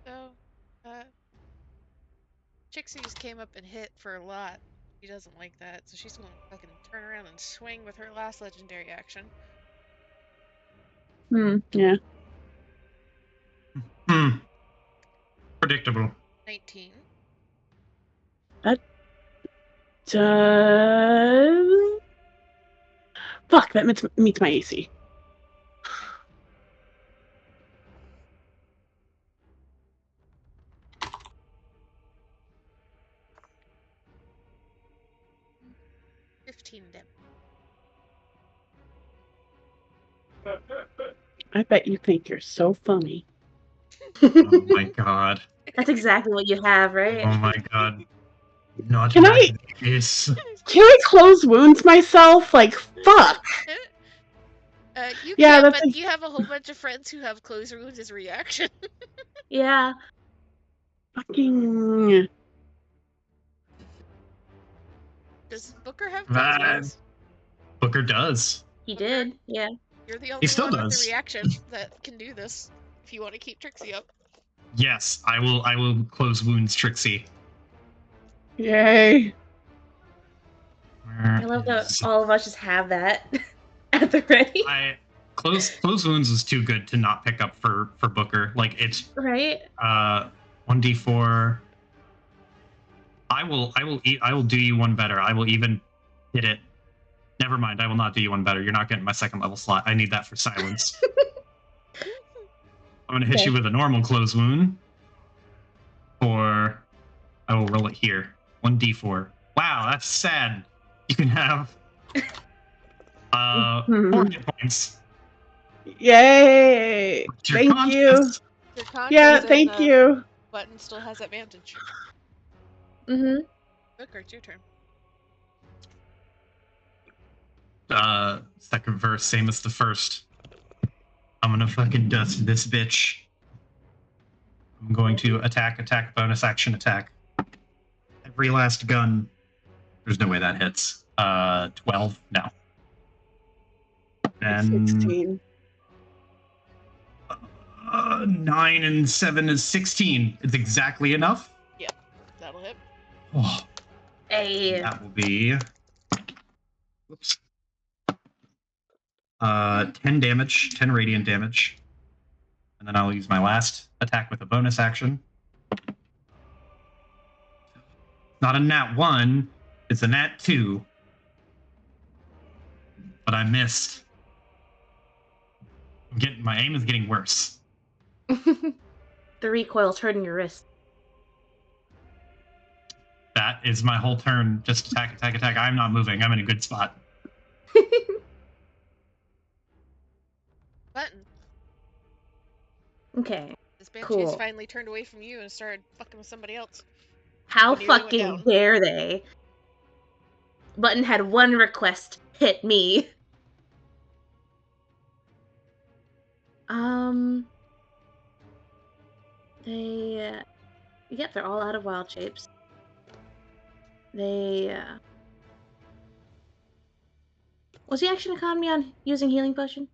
So, Trixie just came up and hit for a lot. She doesn't like that, so she's going to fucking turn around and swing with her last legendary action. Yeah. Predictable. 19. That does. Fuck, that meets my AC. damage. I bet you think you're so funny. Oh my god. That's exactly what you have, right? Oh my god. Not Can I this. Can I close wounds myself? Like, fuck. You Yeah, can, that's but you have a whole bunch of friends who have close wounds as reaction. Yeah. Fucking. Does Booker have close wounds? Booker does. He Booker? did, yeah. You're the only He still one with does. the reaction that can do this. If you want to keep Trixie up. Yes, I will close wounds, Trixie. Yay. I love that all of us just have that at the ready. Close wounds is too good to not pick up for Booker. Like it's right. 1d4. I will do you one better. I will even hit it. Never mind, I will not do you one better. You're not getting my second level slot. I need that for silence. I'm gonna hit you with a normal close wound. Or I will roll it here. 1d4. Wow, that's sad. You can have 4 hit points. Yay! You're Thank conscious. Your con Yeah, goes in, thank you. Button still has advantage. Mm-hmm. Booker, it's your turn. Second verse, same as the first. I'm gonna fucking dust this bitch. I'm going to attack, bonus action attack. Every last gun. There's no way that hits. 12? No. And 16. 9 and 7 is 16. It's exactly enough. Yeah, that'll hit. Oh, Hey. that will be. Whoops. 10 damage, 10 radiant damage. And then I'll use my last attack with a bonus action. Not a nat 1, it's a nat 2. But I missed. My aim is getting worse. The recoil's hurting your wrist. That is my whole turn. Just attack. I'm not moving. I'm in a good spot. Button. Okay. This Banshee's Cool. finally turned away from you and started fucking with somebody else. How Nearly went fucking down. dare they? Button had one request. Hit me. They... Yep, they're all out of wild shapes. They... Was the action economy on using healing potion?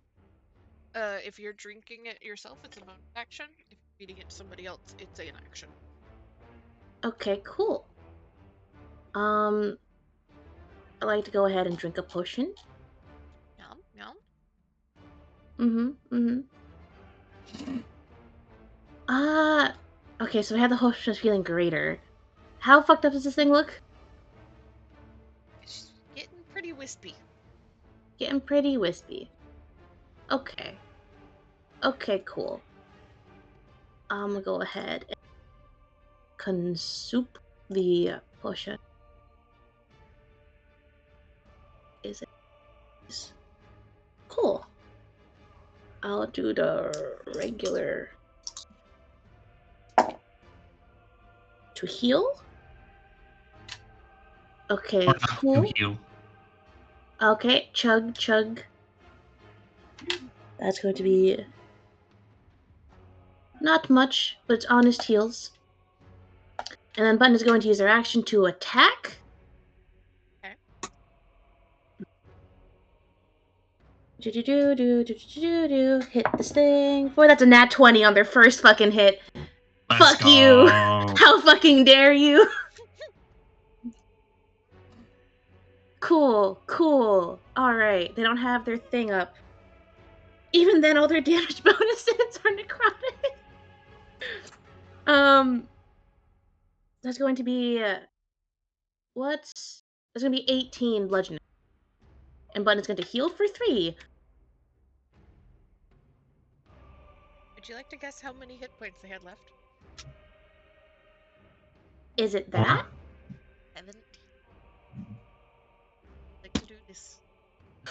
If you're drinking it yourself, it's a bonus action. If you're feeding it to somebody else, it's an action. Okay, cool. I'd like to go ahead and drink a potion. Yum, yum. Okay, so we have the host just feeling greater. How fucked up does this thing look? It's getting pretty wispy. Getting pretty wispy. Okay. Okay, cool. I'm gonna go ahead and consume the potion. Is it? Cool. I'll do the regular to heal. Okay, Or not cool. to heal. Okay, chug. That's going to be not much, but it's honest heals. And then Button is going to use their action to attack. Okay. Hit this thing. Boy, that's a nat 20 on their first fucking hit. Let's Fuck go. you. How fucking dare you? Cool. Alright, they don't have their thing up. Even then, all their damage bonuses are necrotic. That's going to be... That's going to be 18 bludgeoning. And Button is going to heal for 3. Would you like to guess how many hit points they had left? Is it that? 17. Like to do this.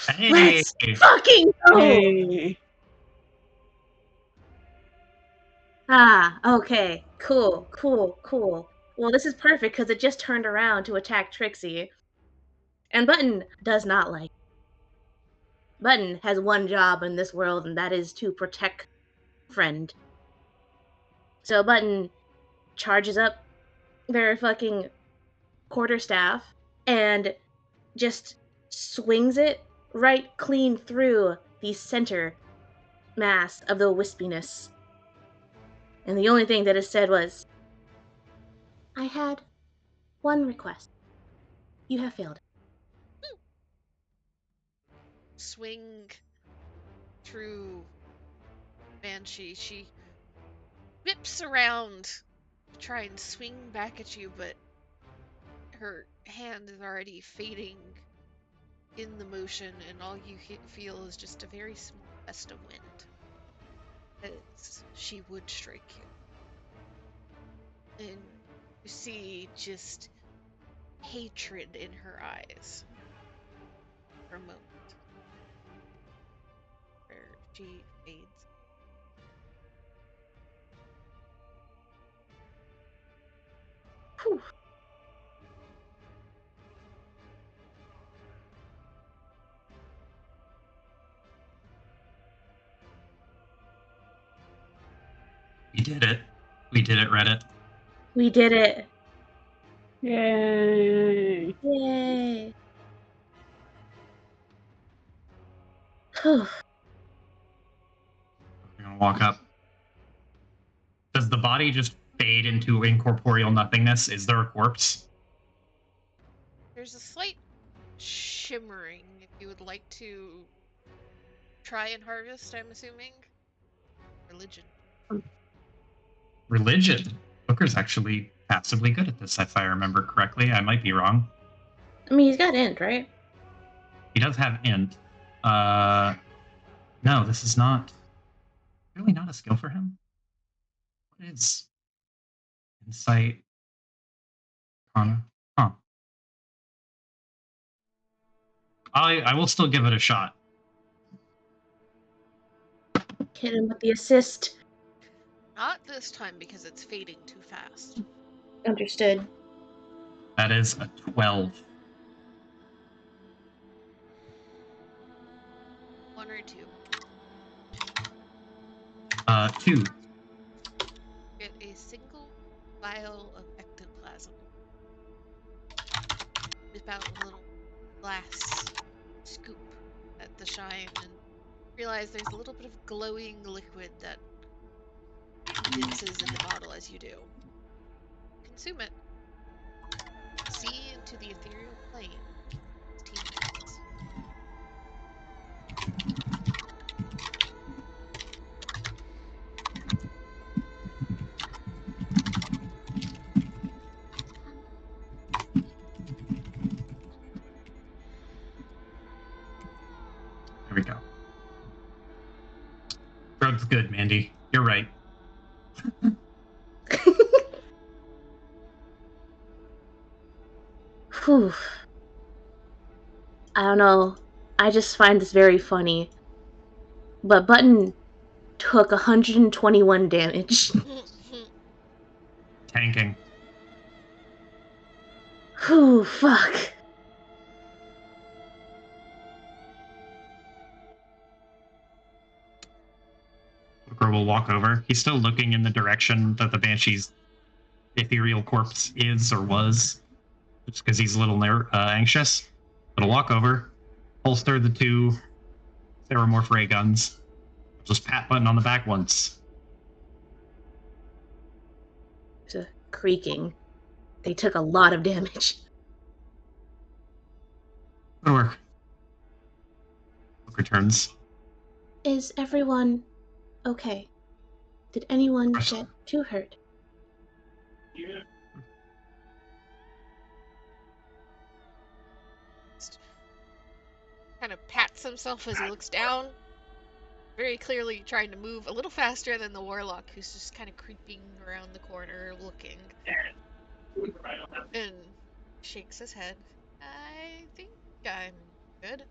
Hey. Let's fucking go! Hey. Okay. Cool. Well, this is perfect because it just turned around to attack Trixie. And Button does not like it. Button has one job in this world, and that is to protect friend. So Button charges up their fucking quarterstaff and just swings it right clean through the center mass of the wispiness. And the only thing that is said was, I had one request. You have failed. Swing through Banshee. She whips around to try and swing back at you, but her hand is already fading in the motion, and all you feel is just a very small gust of wind. As she would strike you. And you see just hatred in her eyes for a moment. Where she fades. Whew. We did it. We did it, Reddit. We did it. Yay! Yay. Whew. We're gonna walk up. Does the body just fade into incorporeal nothingness? Is there a corpse? There's a slight shimmering if you would like to try and harvest, I'm assuming. Religion. Religion. Booker's actually passively good at this, if I remember correctly. I might be wrong. I mean, he's got int, right? He does have int. No, this is not really not a skill for him. What is insight? Huh. I will still give it a shot. Hit him with the assist. Not this time because it's fading too fast. Understood. That is a 12. 1 or 2. 2. Get a single vial of ectoplasm. Whip out a little glass scoop at the shine and realize there's a little bit of glowing liquid that condenses in the bottle as you do. Consume it. See into the ethereal plane. 16 minutes. There we go. Drug's good, Mandy. You're right. Whew. I don't know. I just find this very funny. But Button took 121 damage. Tanking. Whew, fuck. Booker will walk over. He's still looking in the direction that the Banshee's ethereal corpse is or was, just because he's a little anxious. But he'll walk over, holster the 2 Theramorph ray guns, just pat Button on the back once. There's a creaking. They took a lot of damage. Good work. Booker turns. Is everyone okay? Did anyone get too hurt? Kind of pats himself as he looks down. Very clearly trying to move a little faster than the warlock, who's just kind of creeping around the corner looking. And shakes his head. I think I'm good.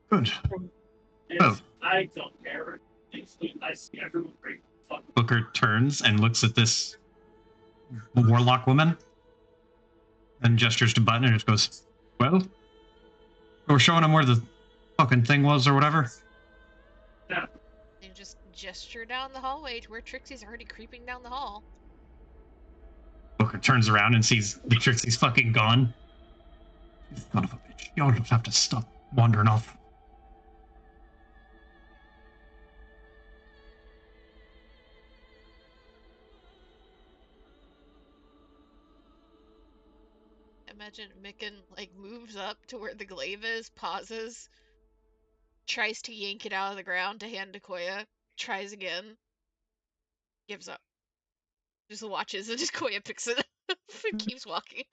Good. Oh. I don't care. I see everyone great. Booker turns and looks at this warlock woman and gestures to Button and just goes, well, we're showing him where the fucking thing was or whatever. And just gesture down the hallway to where Trixie's already creeping down the hall. Booker turns around and sees the Trixie's fucking gone. You son of a bitch. Y'all just have to stop wandering off. Imagine Micken moves up to where the glaive is, pauses, tries to yank it out of the ground to hand to Koya, tries again, gives up. Just watches and just Koya picks it up and keeps walking.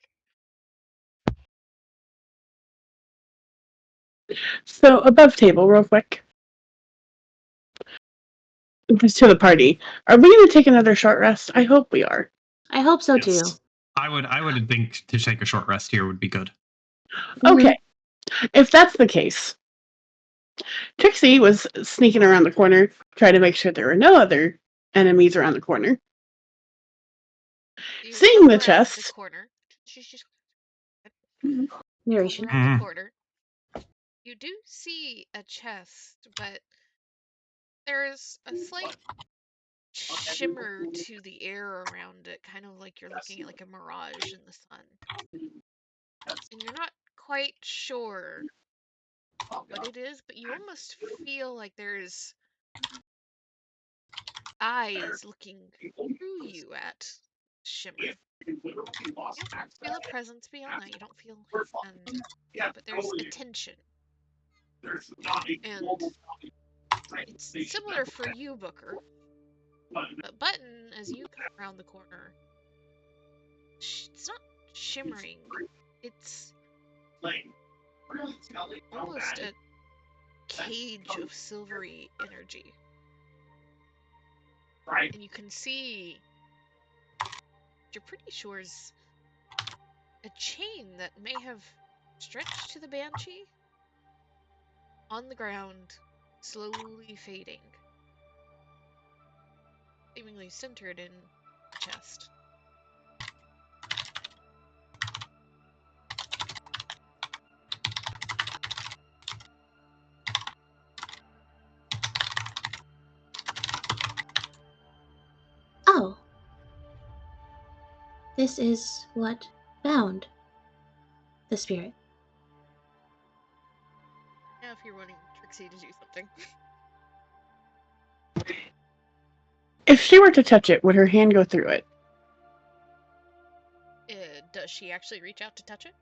So, above table, real quick. Just to the party. Are we going to take another short rest? I hope we are. I hope so Yes. too. I would think to take a short rest here would be good. Okay, if that's the case, Trixie was sneaking around the corner, trying to make sure there were no other enemies around the corner. You Seeing come the around the chest, corner. She's just Narration. come around Mhm. the corner. You do see a chest, but there's a slight shimmer to the air around it, kind of like you're looking at like a mirage in the sun. And you're not quite sure what it is, but you almost feel like there's eyes looking through you at shimmer. You don't feel a presence beyond that. You don't feel hand, but there's attention. And it's similar for you, Booker. But Button, as you come around the corner, it's not shimmering. It's almost a cage of silvery energy. And you can see, you're pretty sure is a chain that may have stretched to the Banshee on the ground, slowly fading, seemingly centered in the chest. Oh. This is what bound the spirit. Now, if you're wanting Trixie to do something. if she were to touch it, would her hand go through it? Does she actually reach out to touch it?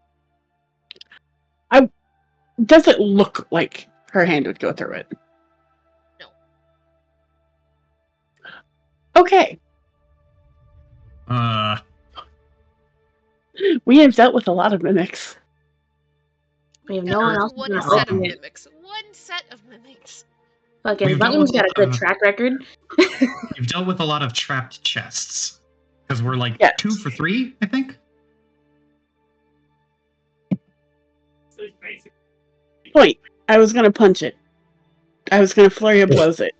Does it look like her hand would go through it? No. Okay. We have dealt with a lot of mimics. We have We've no one dealt else with who's one gonna set of open it. mimics. One set of mimics. Fucking We've dealt Button's with got a good track record. You've dealt with a lot of trapped chests. Because we're like Yes. 2 for 3, I think. Point. I was gonna punch it. I was gonna flurry of blows it.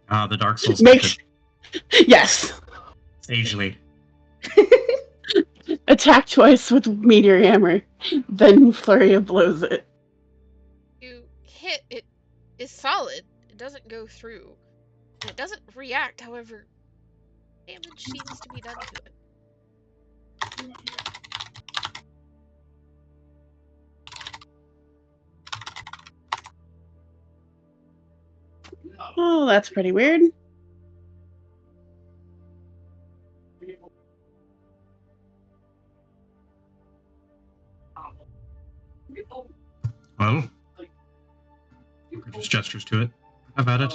The Dark Souls Make method. yes. Sagely. Attack twice with meteor hammer, then flurry of blows it. You hit it is solid. It doesn't go through. And it doesn't react, however, damage seems to be done to it. Oh, that's pretty weird. Well, just gestures to it. Have at it.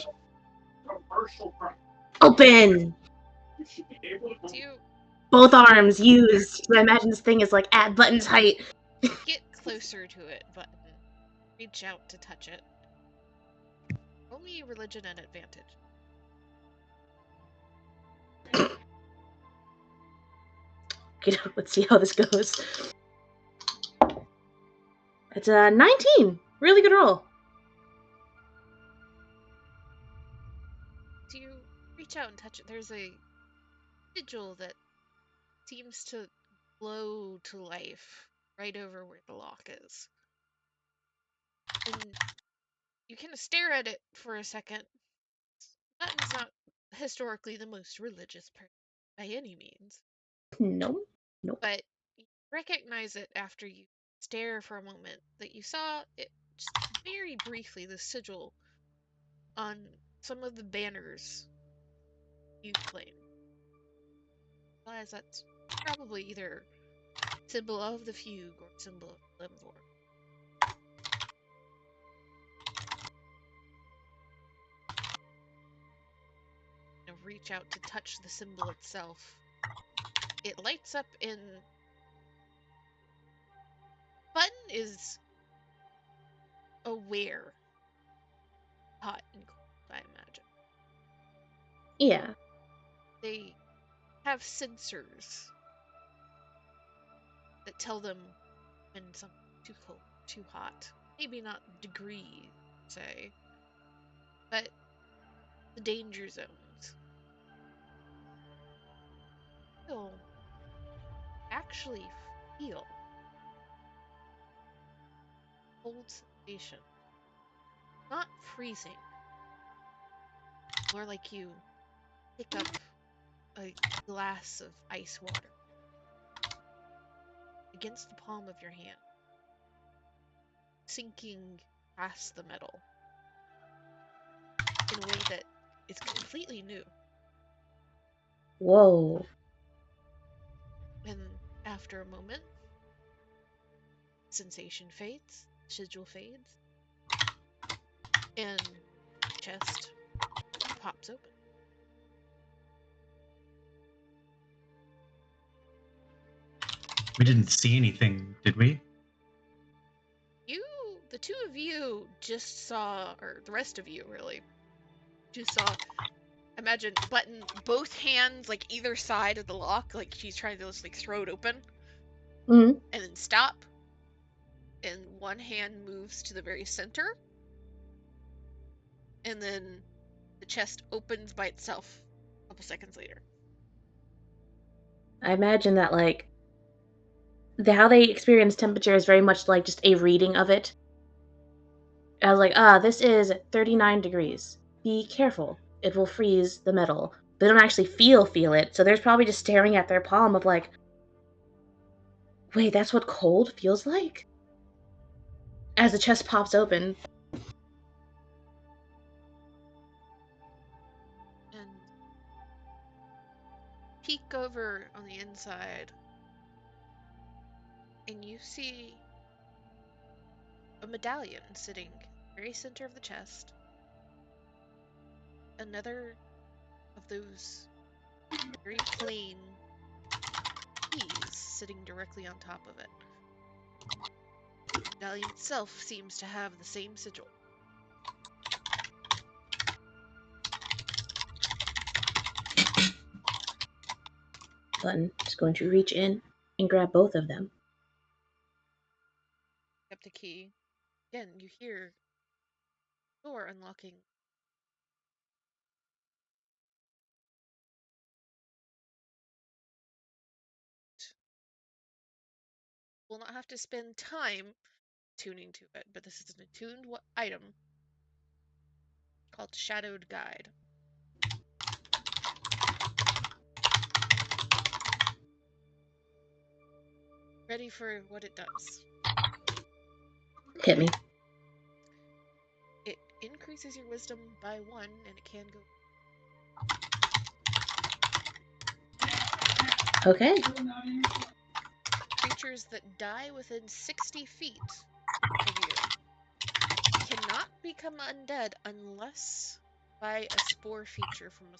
Open! Do you Both arms used. I imagine this thing is like at Button's height. get closer to it, Button? Reach out to touch it. Roll me religion and advantage. Okay, let's see how this goes. It's a 19. Really good roll. Do you reach out and touch it? There's a sigil that seems to glow to life right over where the lock is. And you kind of stare at it for a second. Button's not historically the most religious person by any means, Nope. but you recognize it after you stare for a moment that you saw it just very briefly, the sigil on some of the banners you claim. Realize that's probably either symbol of the fugue or symbol of Limvor. Reach out to touch the symbol itself. It lights up in. Button is aware. Hot and cold, I imagine. Yeah. They have sensors that tell them when something's too cold, too hot. Maybe not degrees, say, but the danger zones. You'll actually feel cold sensation. Not freezing. More like you pick up a glass of ice water against the palm of your hand, sinking past the metal in a way that is completely new. Whoa. And after a moment, sensation fades, sigil fades, and chest pops open. We didn't see anything, did we? The two of you just saw, or the rest of you really, just saw, imagine Button, both hands like either side of the lock, like she's trying to just like throw it open, Mm-hmm. and then stop, and one hand moves to the very center, and then the chest opens by itself a couple seconds later. I imagine that, like, how they experience temperature is very much like just a reading of it. I was like, this is 39 degrees. Be careful. It will freeze the metal. They don't actually feel it, so they're probably just staring at their palm of like, wait, that's what cold feels like? As the chest pops open. And peek over on the inside, and you see a medallion sitting very center of the chest. Another of those very plain keys sitting directly on top of it. The medallion itself seems to have the same sigil. Button is going to reach in and grab both of them. Up the key. Again, you hear door unlocking. Will not have to spend time tuning to it, but this is an attuned item called Shadowed Guide. Ready for what it does. Hit me. It increases your wisdom by 1, and it can go. Okay. Creatures that die within 60 feet of you cannot become undead unless by a spore feature from a...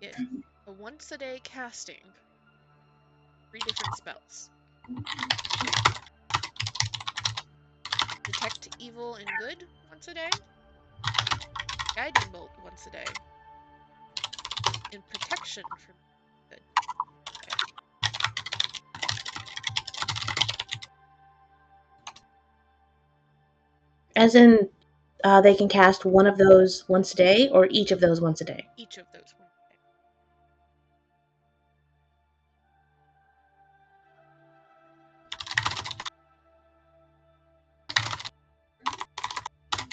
It a once a day casting. 3 different spells. Detect evil and good once a day. Guiding bolt once a day. And protection from good. As in, they can cast one of those once a day, or each of those once a day? Each of those once a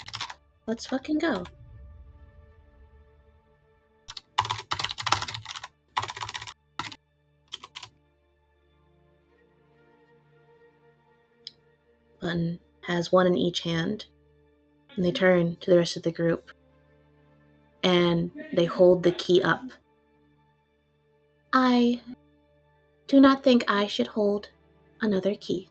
day. Let's fucking go. Button has one in each hand, and they turn to the rest of the group, and they hold the key up. I do not think I should hold another key.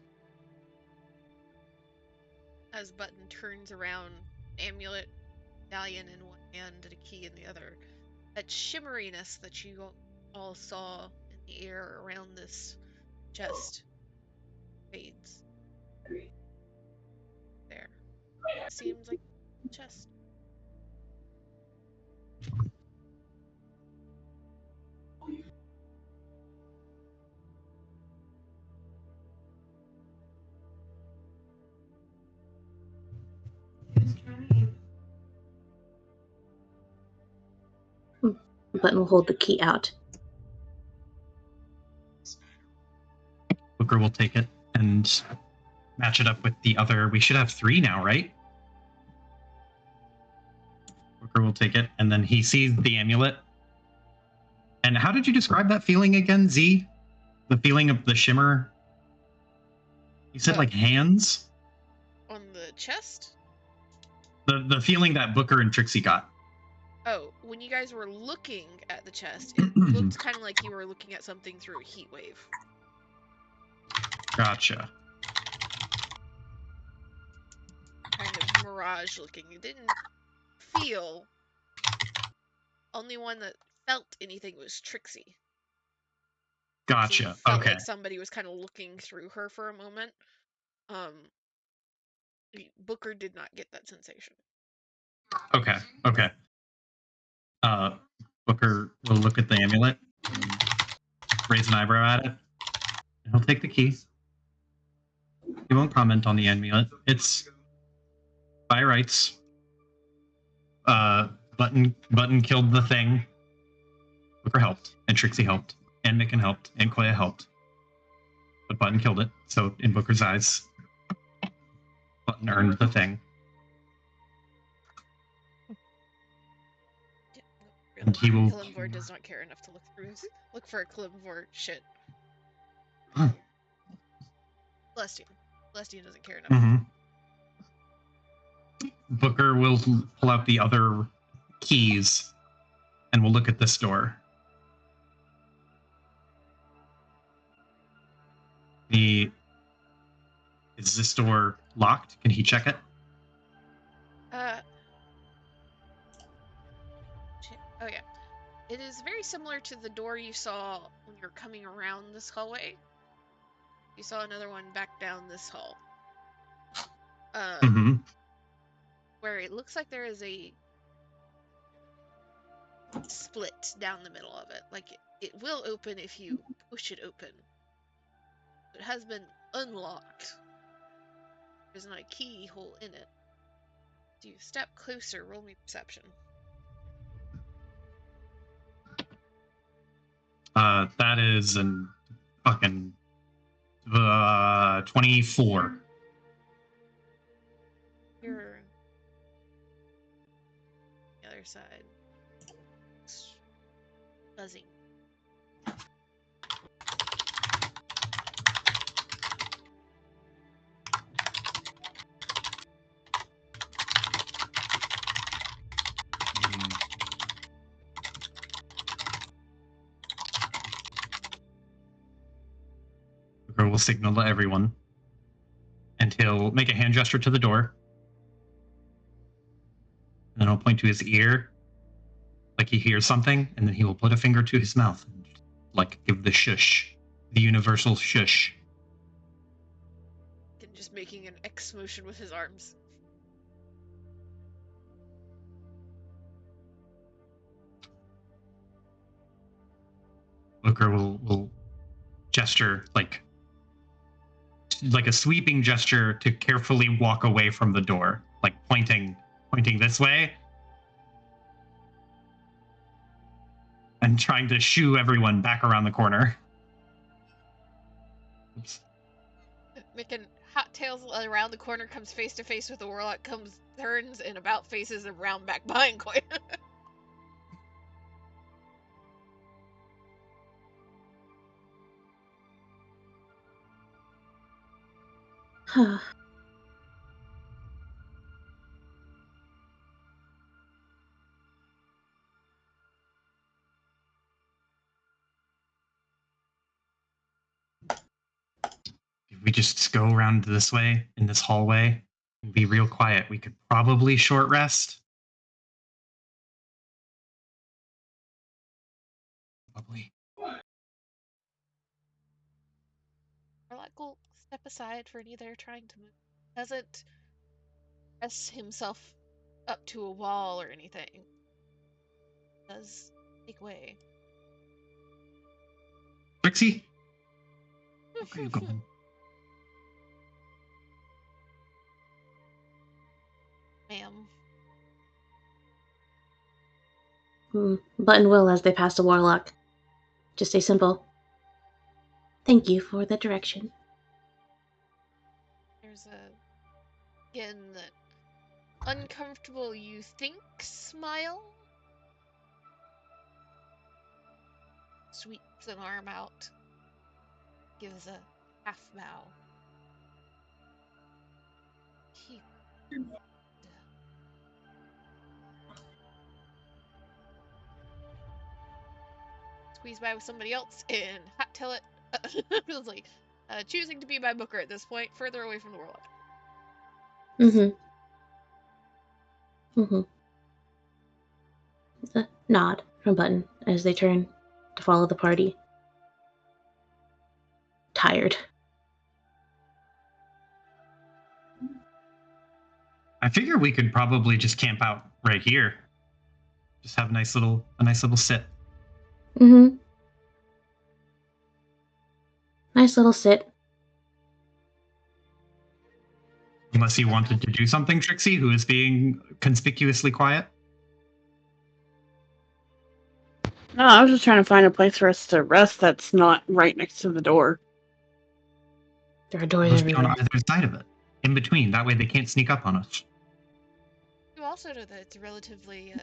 As Button turns around, amulet, medallion in one hand and a key in the other, that shimmeriness that you all saw in the air around this chest fades. There. Seems like a chest. Button will hold the key out. Booker will take it and match it up with the other. We should have 3 now, right? Booker will take it, and then he sees the amulet. And how did you describe that feeling again, Z? The feeling of the shimmer? You said like hands? On the chest? The feeling that Booker and Trixie got. Oh, when you guys were looking at the chest, it looked kind of like you were looking at something through a heat wave. Gotcha. Kind of mirage looking. It didn't feel. Only one that felt anything was Trixie. Gotcha. Felt Okay. like somebody was kind of looking through her for a moment. Booker did not get that sensation. Okay. Okay. Booker will look at the amulet, and raise an eyebrow at it. He'll take the key. He won't comment on the amulet. It's by rights. Button killed the thing. Booker helped, and Trixie helped, and Micken helped, and Koya helped. But Button killed it, so in Booker's eyes, Button earned the thing. And he will. Kalimvor does not care enough to look for a Kalimvor shit. Huh. Celestian doesn't care enough. Mm-hmm. Booker will pull out the other keys and we'll look at this door. Is this door locked? Can he check it? Oh yeah. It is very similar to the door you saw when you're coming around this hallway. You saw another one back down this hall. Where it looks like there is a split down the middle of it. Like it will open if you push it open. It has been unlocked. There's not a keyhole in it. Do you step closer? Roll me perception. That is an fucking 24. You're the other side. It's buzzing. Booker will signal to everyone. And he'll make a hand gesture to the door. And then he'll point to his ear, like he hears something, and then he will put a finger to his mouth and like give the shush, the universal shush. And just making an X motion with his arms. Booker will gesture like a sweeping gesture to carefully walk away from the door, like pointing this way and trying to shoo everyone back around the corner. Oops. Micken hot tails around the corner, comes face to face with the warlock, turns and about faces around back behind Koya. If we just go around this way in this hallway and be real quiet, we could probably short rest. Probably. Warlock will step aside for neither trying to move. Doesn't press himself up to a wall or anything. Does make way. Trixie? Where are you going? Ma'am. Button will as they pass the warlock. Just a simple, thank you for the direction. There's again that uncomfortable you think smile. Sweeps an arm out. Gives a half bow. Keep. Squeeze by with somebody else and hot tell it. Feels like choosing to be by Booker at this point, further away from the warlock. A nod from Button as they turn to follow the party. Tired. I figure we could probably just camp out right here. Just have a nice little sit. Nice little sit. Unless you wanted to do something, Trixie, who is being conspicuously quiet. No, I was just trying to find a place for us to rest that's not right next to the door. There are doors Let's be on everywhere. either side of it. In between. That way they can't sneak up on us. You also know that it's relatively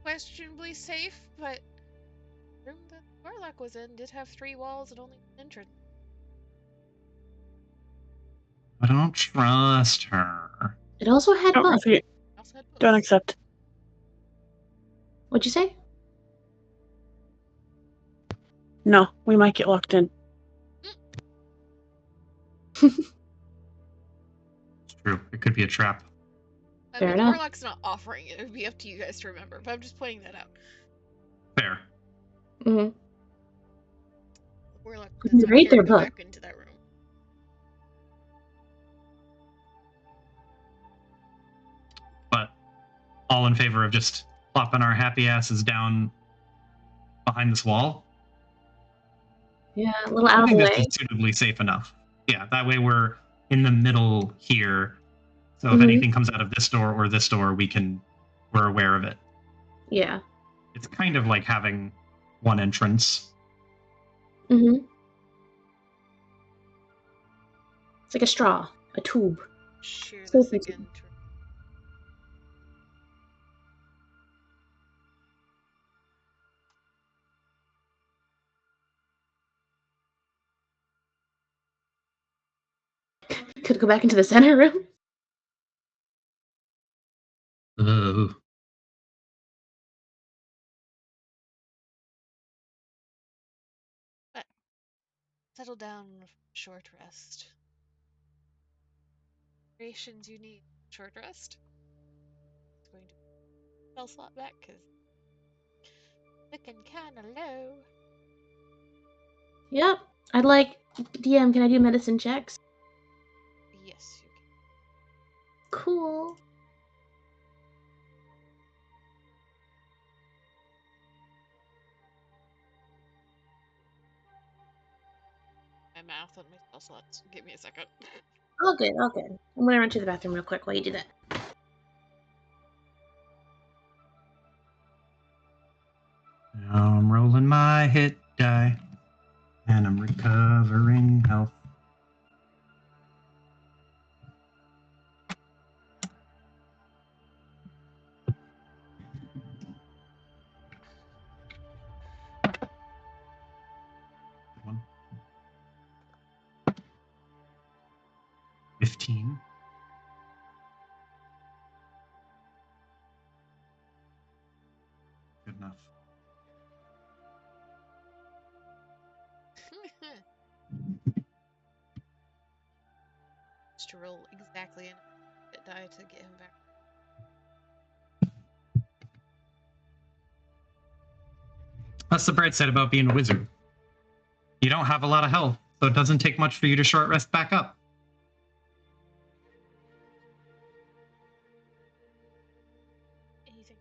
questionably safe, but the room that Warlock was in did have 3 walls and only one entrance. I don't trust her. It also had Oh, what? if you Also had don't books. accept. What'd you say? No, we might get locked in. It's true. It could be a trap. I Fair mean, the enough. Warlock's not offering it. It would be up to you guys to remember, but I'm just pointing that out. Fair. The Warlock We does can not read care their to go book. back into that room. But all in favor of just plopping our happy asses down behind this wall? Yeah, a little I out of the think way. this is suitably safe enough. Yeah, that way we're in the middle here. So if anything comes out of this door or this door, we're aware of it. Yeah. It's kind of like having one entrance. It's like a straw, a tube. Share So this easy. again. Could go back into the center room. Ugh. Settle down for a short rest. Creations you need. Short rest. It's going to spell slot back because looking kinda low. Yep. I'd like DM, can I do medicine checks? Yes, you can. Cool. My mouth on my spell slots. Give me a second. All good, all good. I'm gonna run to the bathroom real quick while you do that. Now I'm rolling my hit die, and I'm recovering health. Good one. 15. Good enough. Just to roll exactly in hit die to get him back. That's the bright side about being a wizard. You don't have a lot of health, so it doesn't take much for you to short rest back up. Anything.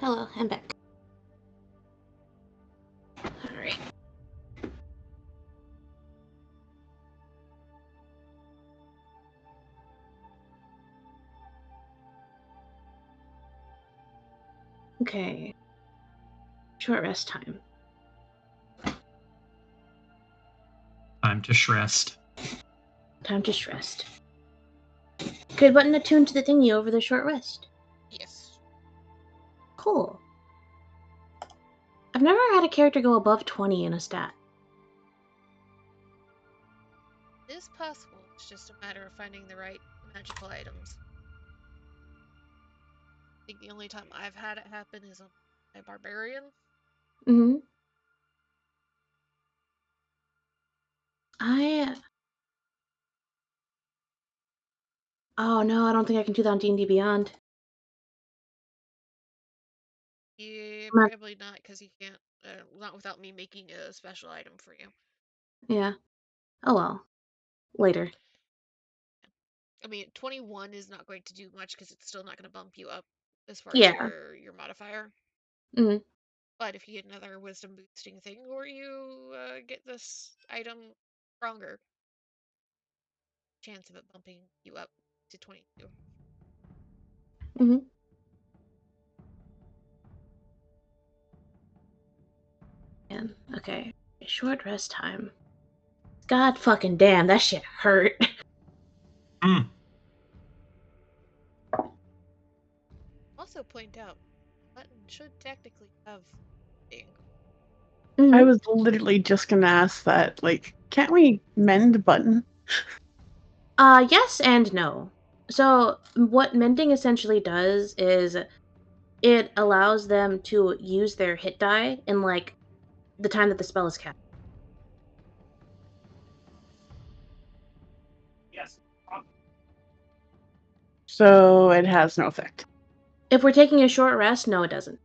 Hello, I'm back. Alright. Okay. Short rest time. Time to rest. Time to rest. Good button attuned to the thingy over the short rest. Yes. Cool. I've never had a character go above 20 in a stat. It is possible. It's just a matter of finding the right magical items. I think the only time I've had it happen is on a barbarian. Mm-hmm. Oh no, I don't think I can do that on D&D Beyond. Yeah, Not- probably not, because you can't. Not without me making a special item for you. Yeah. Oh well. Later. I mean, 21 is not going to do much because it's still not going to bump you up as far as Yeah. your modifier. Mm-hmm. But if you get another wisdom boosting thing, or you get this item stronger, chance of it bumping you up to 22. Mm-hmm. And okay. Short rest time. God fucking damn, that shit hurt. Mm. Also point out, button should technically have thing. Mm-hmm. I was literally just gonna ask that. Like, can't we mend button? Yes and no. So what mending essentially does is it allows them to use their hit die in like the time that the spell is cast. Yes. So it has no effect. If we're taking a short rest, no, it doesn't.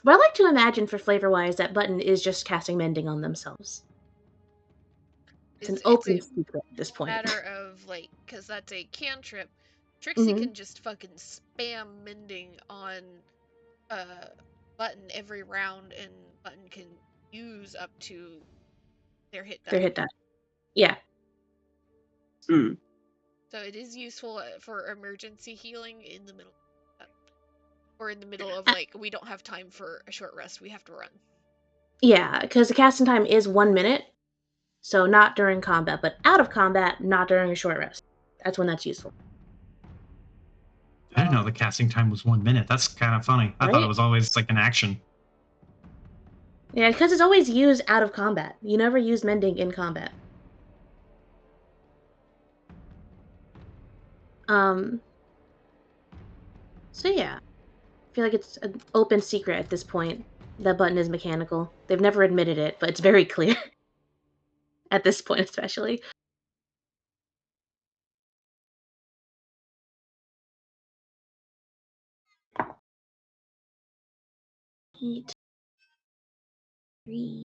But I like to imagine for flavor-wise that button is just casting mending on themselves. It's an It's open a secret at this point. matter of like, because that's a cantrip. Trixie Mhm. can just fucking spam mending on button every round, and button can use up to their hit die. Their hit die. Yeah. Mm. So it is useful for emergency healing in the middle, or in the middle of like we don't have time for a short rest, we have to run. Yeah, because the casting time is 1 minute, so not during combat, but out of combat, not during a short rest. That's when that's useful. I didn't know the casting time was 1 minute. That's kind of funny. I thought it Right? was always like an action. Yeah, because it's always used out of combat. You never use mending in combat. So yeah. I feel like it's an open secret at this point. That button is mechanical. They've never admitted it, but it's very clear. At this point, especially. Heat. 3.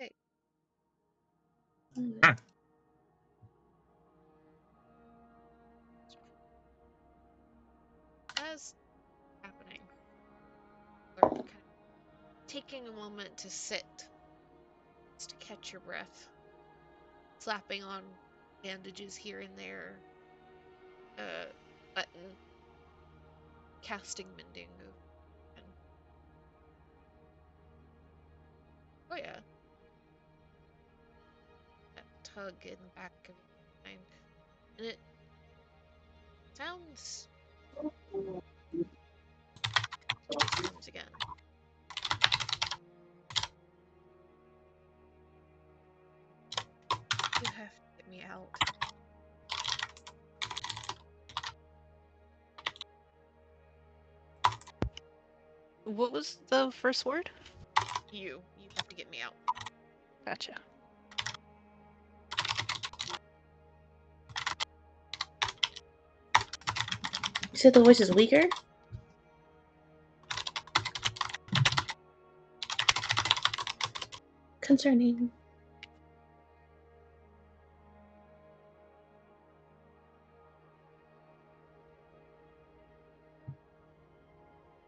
Okay. Huh. As happening, we're kind of taking a moment to sit, just to catch your breath, slapping on bandages here and there, button, casting mending move. And, oh yeah, that tug in the back of your mind, and it sounds. Voice comes again. You have to get me out. What was the first word? You have to get me out. Gotcha. You said the voice is weaker? Concerning.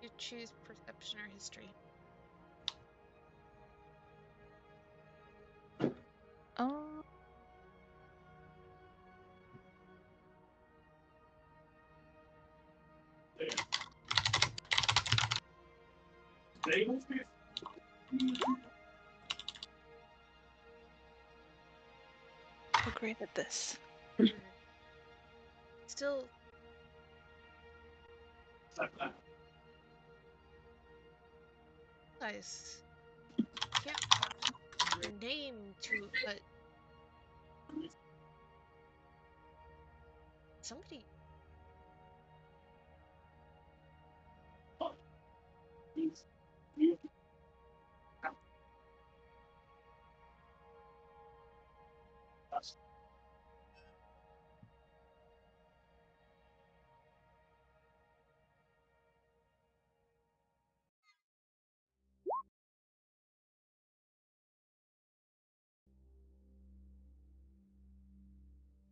You choose perception or history. Oh, we're great at this. Still, guys, can't put your name to, but somebody.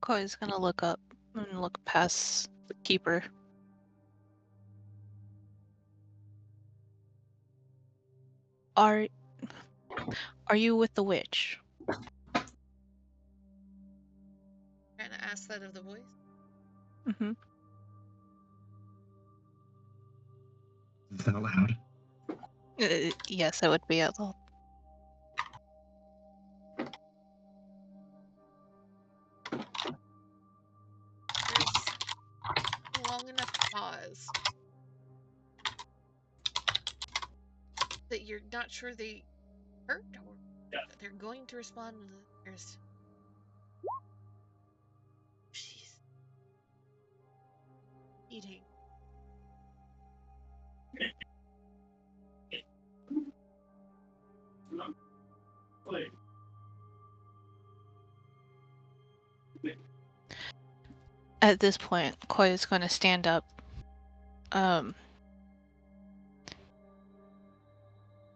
Koi's gonna look up and look past the keeper. Are you with the witch? Trying to ask that of the voice. Mm-hmm. Is that allowed? Yes, it would be a little. There's a long enough pause that you're not sure they hurt or that they're going to respond. There's. She's eating. At this point, Koi is gonna stand up.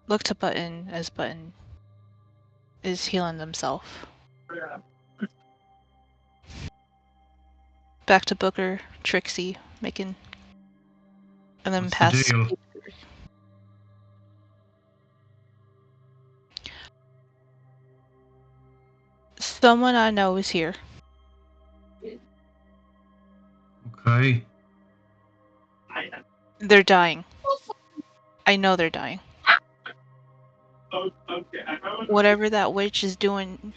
Look to Button as Button is healing himself. Back to Booker, Trixie, making, and then What's the pass. deal? Someone I know is here. Okay. They're dying. I know they're dying. Whatever that witch is doing,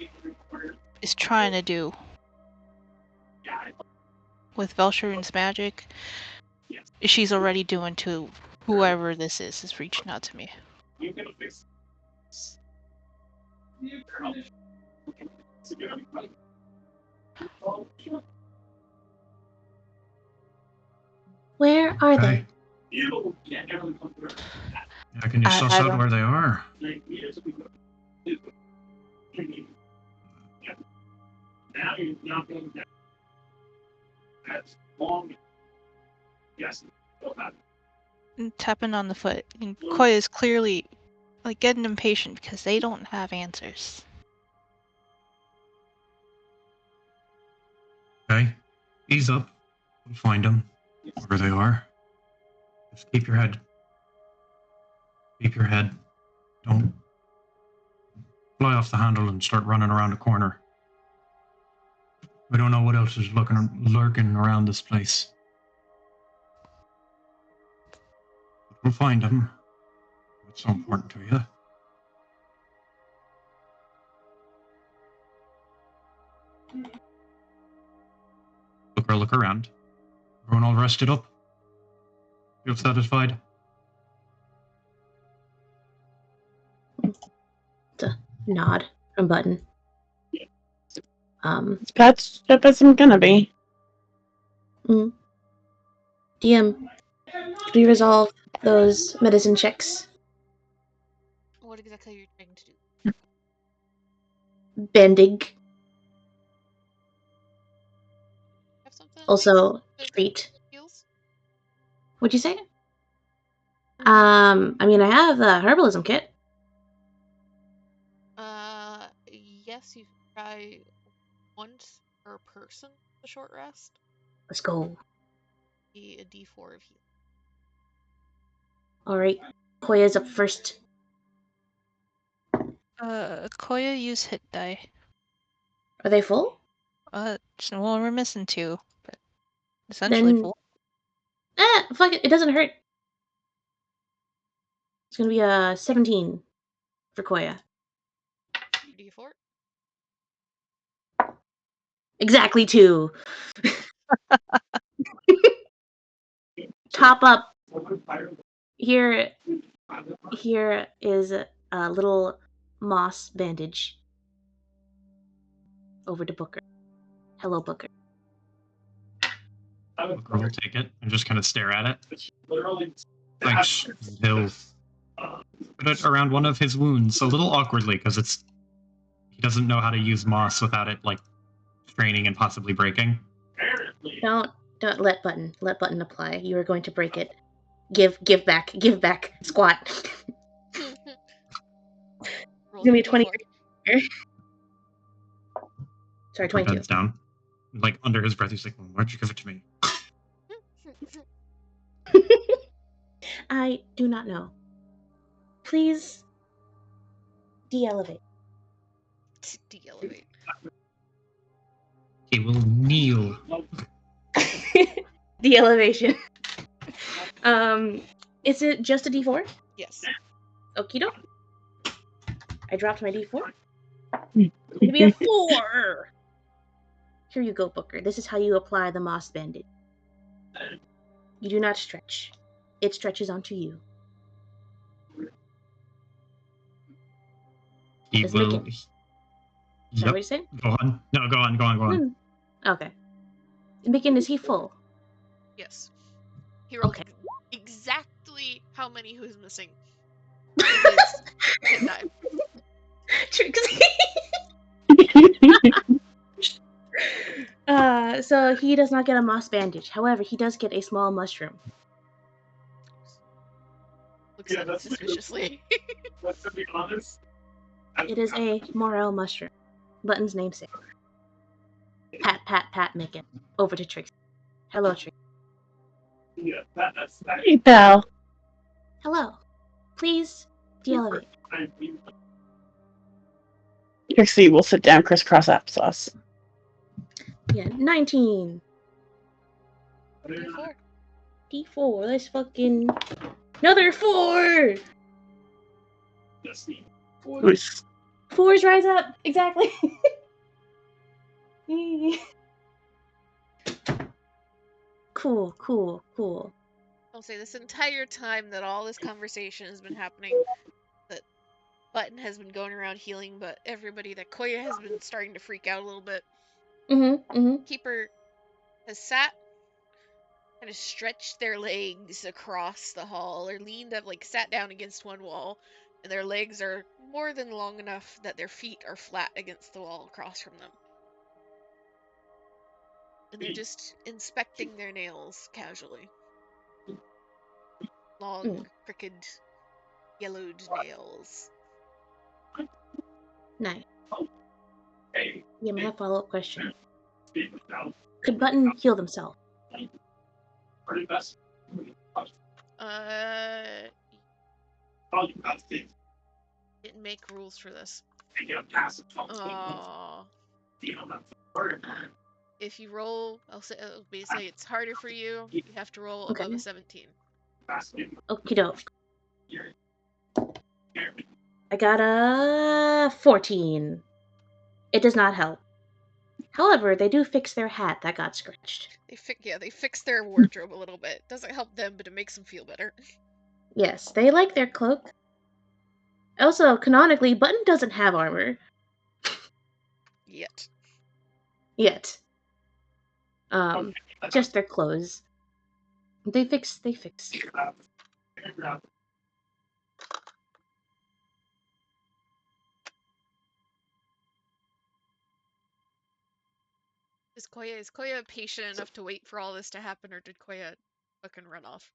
is trying to do with Velsharin's magic, she's already doing to whoever this is reaching out to me. Where are they? Okay. Yeah, can you suss I out don't. where they are? Tapping on the foot. And Koi is clearly like getting impatient because they don't have answers. Okay. Ease up. We'll find them. Where they are. Just keep your head. Keep your head. Don't fly off the handle and start running around the corner. We don't know what else is lurking around this place. But we'll find them. It's so important to you. Look around. Everyone all rested up? Feel satisfied? Nod from Button. That's isn't gonna be. DM, could we resolve those medicine checks? What exactly are you trying to do? Bending. Have something Also, that treat. heals? What'd you say? I mean, I have the herbalism kit. Yes, you try once per person a short rest. Let's go. Be a D4 of heal. Alright, Koya's up first. Koya use hit die. Are they full? Well, we're missing 2, but essentially Then- full. Fuck it, it doesn't hurt. It's gonna be a 17 for Koya. D4. Exactly 2. Top up. Here is a little moss bandage. Over to Booker. Hello, Booker. Booker will take it and just kind of stare at it. Literally. Like, he'll put it around one of his wounds a little awkwardly because he doesn't know how to use moss without it like straining and possibly breaking. Don't let button apply. You are going to break it. Give back. Squat. Give me a 20. Sorry, 22. Heads down. Like under his breath, he's like, "Why'd you give it to me?" I do not know. Please de-elevate. De-elevate. He will kneel. De-elevation. Is it just a D4? Yes. Okie doke. I dropped my D4. It'll be a 4! Here you go, Booker. This is how you apply the moss bandage. You do not stretch. It stretches onto you. He Let's will. make it. Sorry, Yep. what are you saying? Go on. No, go on. Okay. Begin, is he full? Yes. He rolled Okay. exactly how many who's missing. His hit die. Trixie. So he does not get a moss bandage. However, he does get a small mushroom. Looks at it suspiciously. But to be honest, It is a morel mushroom. Button's namesake. Pat, Micken. Over to Trixie. Hello, Trixie. Yeah, that's that. Hey, pal. Hello. Please de-elevate. I mean, Trixie will sit down crisscross applesauce. Yeah, 19. D4. D4. Let's fucking... Another 4! that's the Nice. 4s rise up. Exactly. Cool. I'll say this entire time that all this conversation has been happening, that Button has been going around healing, but everybody, that Koya has been starting to freak out a little bit. Keeper has sat and has stretched their legs across the hall, or leaned up, like sat down against one wall, and their legs are more than long enough that their feet are flat against the wall across from them. And they're just inspecting their nails casually. Long, crooked, yellowed nails. Nice. hey, Yeah, I have a follow-up question. speak now. Could Button heal themselves? Pretty best. All you got to do Didn't make rules for this. is get a pass of 12. Aww. You know, that's word. If you roll, I'll say basically it's harder for you. You have to roll Okay. above a 17. Okie doke. Here. I got a 14. It does not help. However, they do fix their hat that got scratched. They fix their wardrobe a little bit. Doesn't help them, but it makes them feel better. Yes, they like their cloak. Also, canonically, Button doesn't have armor. Yet. Just their clothes. They fix. Is Koya patient enough to wait for all this to happen, or did Koya fucking run off?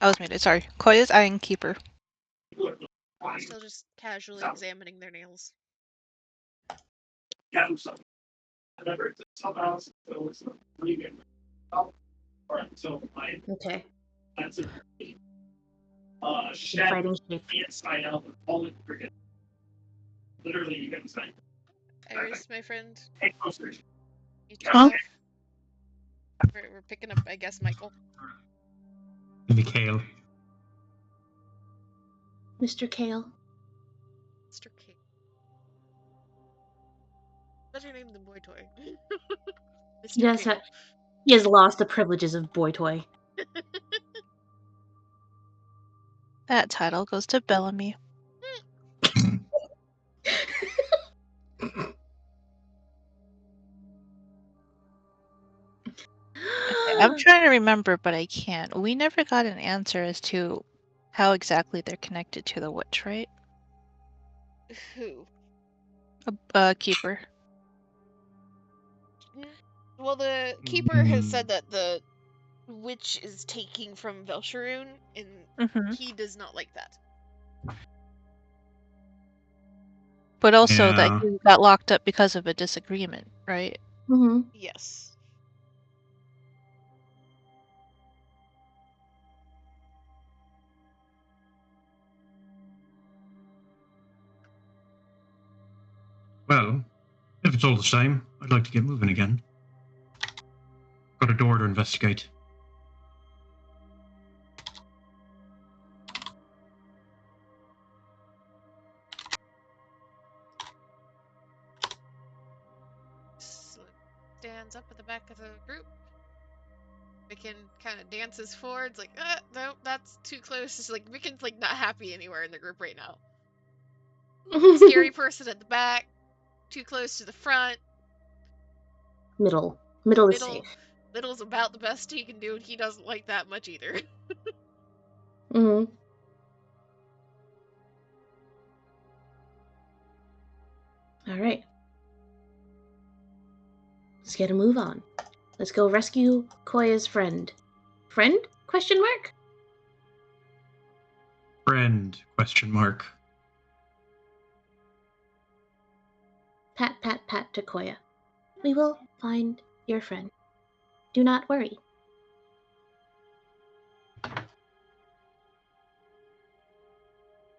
I was muted, sorry. Koya's eyeing Keeper. Still just casually examining their nails. Yeah, I'm sorry. I remember it's somehow it was really good. Alright, so my Okay. that's a The shed fighting shape. inside out of all the cricket. Literally, you can say, Iris, my friend, hey, closer. you took Huh? off. We're picking up, I guess, Michael. Mikhail. Mr. Kale. Mr. K. Better name than Boy Toy. He Mr. does Kale. have, he has lost the privileges of boy toy. That title goes to Bellamy. Okay, I'm trying to remember, but I can't. We never got an answer as to how exactly they're connected to the witch, right? Who? A keeper. Well, the keeper has said that the witch is taking from Velsharoon, and Mm-hmm. he does not like that. But also Yeah. that he got locked up because of a disagreement, right? Mm-hmm. Yes. Well, if it's all the same, I'd like to get moving again. Got a door to investigate. Stands up at the back of the group. Micken kind of dances forward. It's like, no, that's too close. It's like Micken's like not happy anywhere in the group right now. Scary person at the back, too close to the front. Middle. Middle is Middle, safe. middle's about the best he can do, and he doesn't like that much either. Mm-hmm. All right. Let's get a move on. Let's go rescue Koya's friend. Friend? Question mark? Friend? Question mark. Pat, pat, pat to Koya. We will find your friend. Do not worry.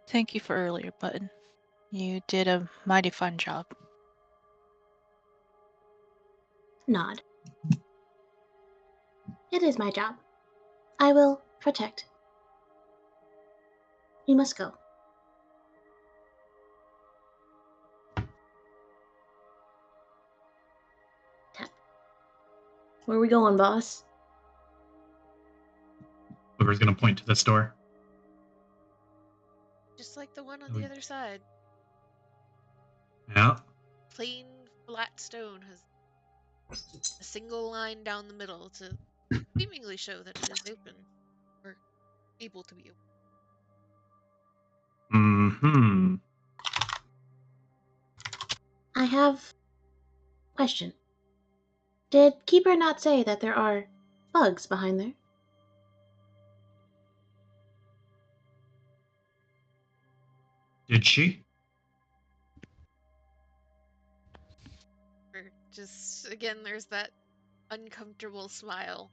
Thank you for earlier, Button. You did a mighty fine job. Nod. It is my job. I will protect. We must go. Tap. Where are we going, boss? Booker's gonna point to this door. Just like the one on the other side. Yeah. Plain, flat stone has a single line down the middle to seemingly show that it is open, or able to be open. Mm-hmm. I have question. Did Keeper not say that there are bugs behind there? Did she? Or just, again, there's that uncomfortable smile.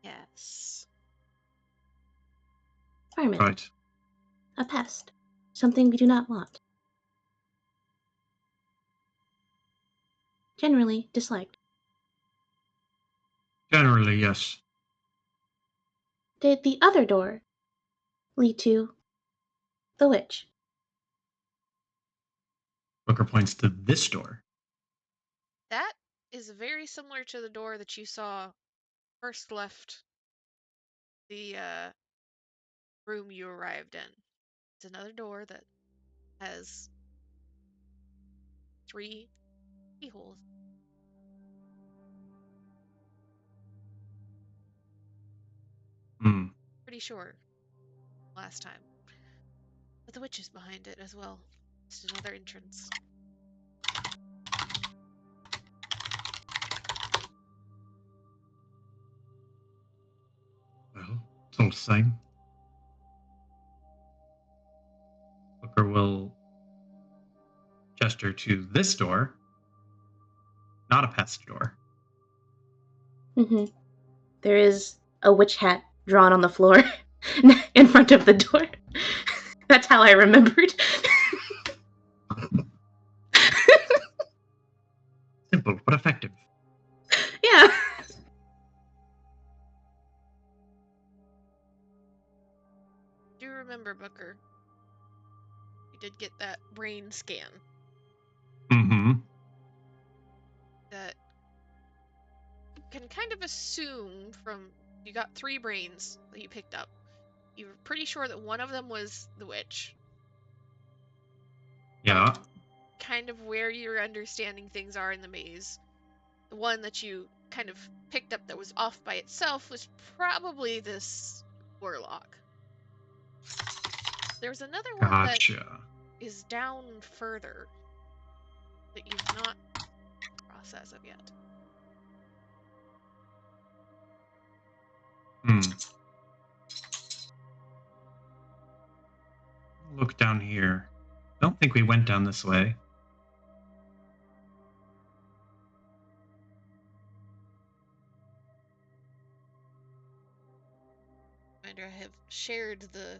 Yes. Vermin. Right. A pest. Something we do not want. Generally disliked. Generally, yes. Did the other door lead to the witch? Booker points to this door. That is very similar to the door that you saw first left the room you arrived in. It's another door that has 3 keyholes. Hmm. Pretty sure last time. But the witch is behind it as well. Just another entrance. Well, it's all the same. Booker will gesture to this door. not a pest door. Mm-hmm. There is a witch hat drawn on the floor in front of the door. That's how I remembered. Simple but effective. Yeah. Do you remember, Booker? You did get that brain scan Mm-hmm. that can kind of assume from you got 3 brains that you picked up. You were pretty sure that one of them was the witch. Yeah. Kind of where your understanding things are in the maze. The one that you kind of picked up that was off by itself was probably this warlock. There's another one that Gotcha. is down further that you've not processed of yet. Look down here. Don't think we went down this way. I have shared the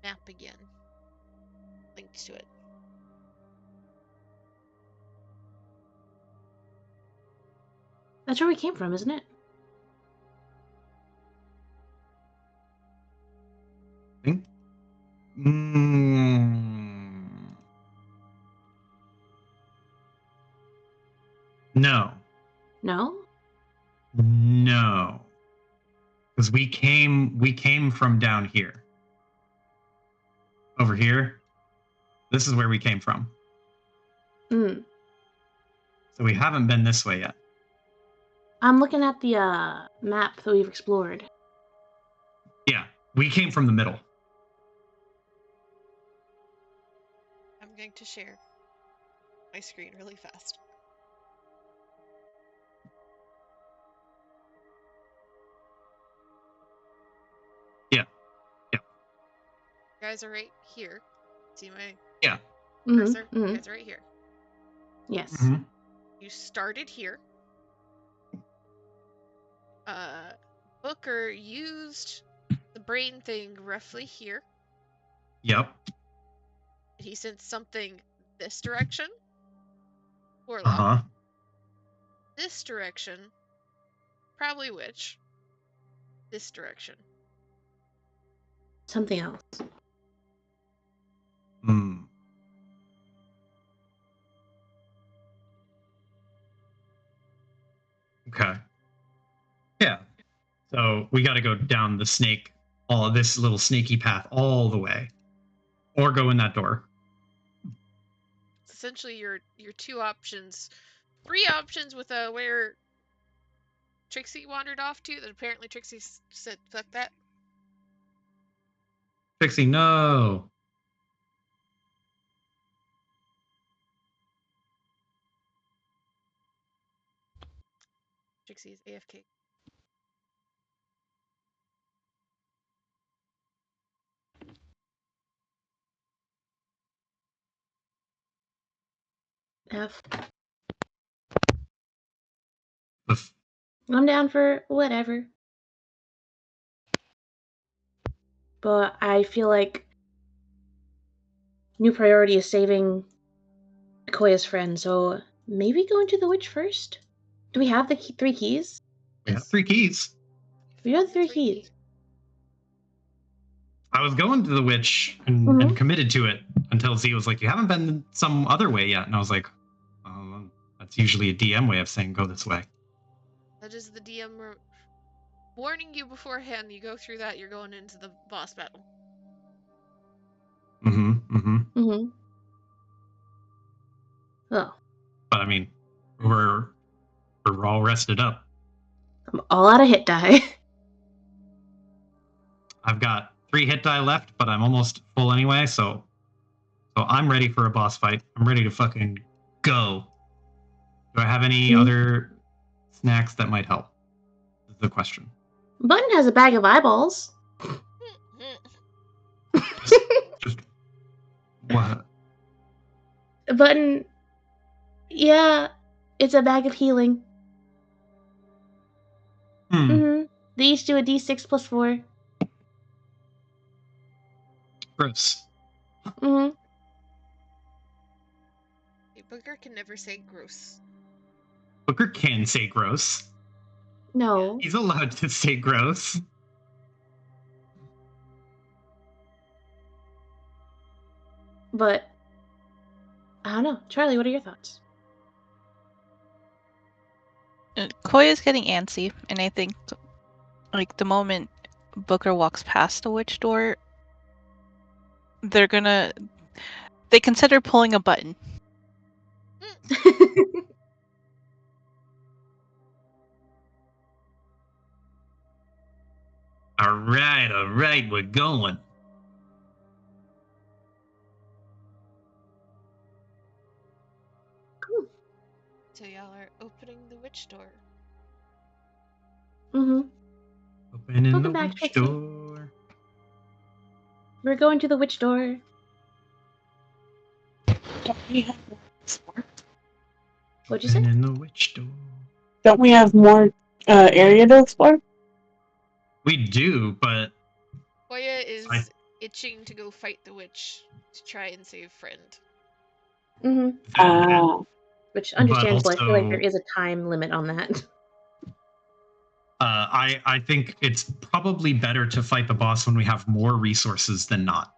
map again. Linked to it. That's where we came from, isn't it? Think? No. No? No. Because we came from down here. Over here. This is where we came from. Mm. So we haven't been this way yet. I'm looking at the map that we've explored. Yeah. We came from the middle. I'm going to share my screen really fast. Yeah. Yeah. You guys are right here. See my Yeah. cursor? Mm-hmm. You guys are right here. Yes. Mm-hmm. You started here. Booker used the brain thing roughly here. Yep. He sensed something this direction. Warlock. Uh-huh. This direction. Probably witch. This direction. Something else. Hmm. Okay. Yeah. So we got to go down the snake, all of this little snaky path all the way, or go in that door. It's essentially your 2 options. 3 options with where Trixie wandered off to. That apparently Trixie said, "Fuck that." Trixie, no. Trixie is AFK. F. Oof. I'm down for whatever. But I feel like new priority is saving Koya's friend, so maybe go into the witch first? Do we have the 3 keys? We have 3 keys. We have 3 keys. I was going to the witch and committed to it until Z was like, "You haven't been some other way yet." And I was like, that's usually a DM way of saying go this way. That is the DM warning you beforehand. You go through that, you're going into the boss battle. Oh. But I mean, we're all rested up. I'm all out of hit die. I've got 3 hit die left, but I'm almost full anyway, so I'm ready for a boss fight. I'm ready to fucking go. Do I have any other snacks that might help? Is the question. Button has a bag of eyeballs. Just what? Button, yeah, It's a bag of healing. Hmm. They each do a d6 plus 4. Gross. Mm-hmm. Booker can never say gross. Booker can say gross. No. He's allowed to say gross. But I don't know. Charlie, what are your thoughts? Koya's getting antsy, and I think, like, the moment Booker walks past the witch door, they consider pulling a button. All right, we're going. So y'all are opening the witch door. Mm-hmm. Opening the Welcome back, witch Trixie. door. We're going to the witch door. Don't we have more explore? What'd you say? Opening the witch door. Don't we have more area to explore? We do, but Koya is itching to go fight the witch to try and save friend. Mm-hmm. that, Which, understandable, I feel like also- there is a time limit on that. I think it's probably better to fight the boss when we have more resources than not.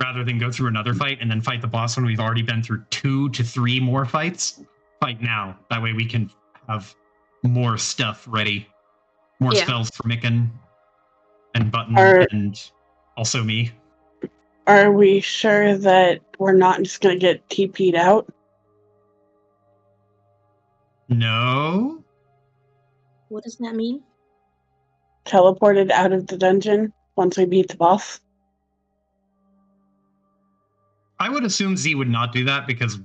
Rather than go through another fight and then fight the boss when we've already been through 2 to 3 more fights. Fight now. That way we can have more stuff ready. More Yeah. spells for Micken and Button and also me. Are we sure that we're not just going to get TP'd out? No. What does that mean? Teleported out of the dungeon once we beat the boss? I would assume Z would not do that because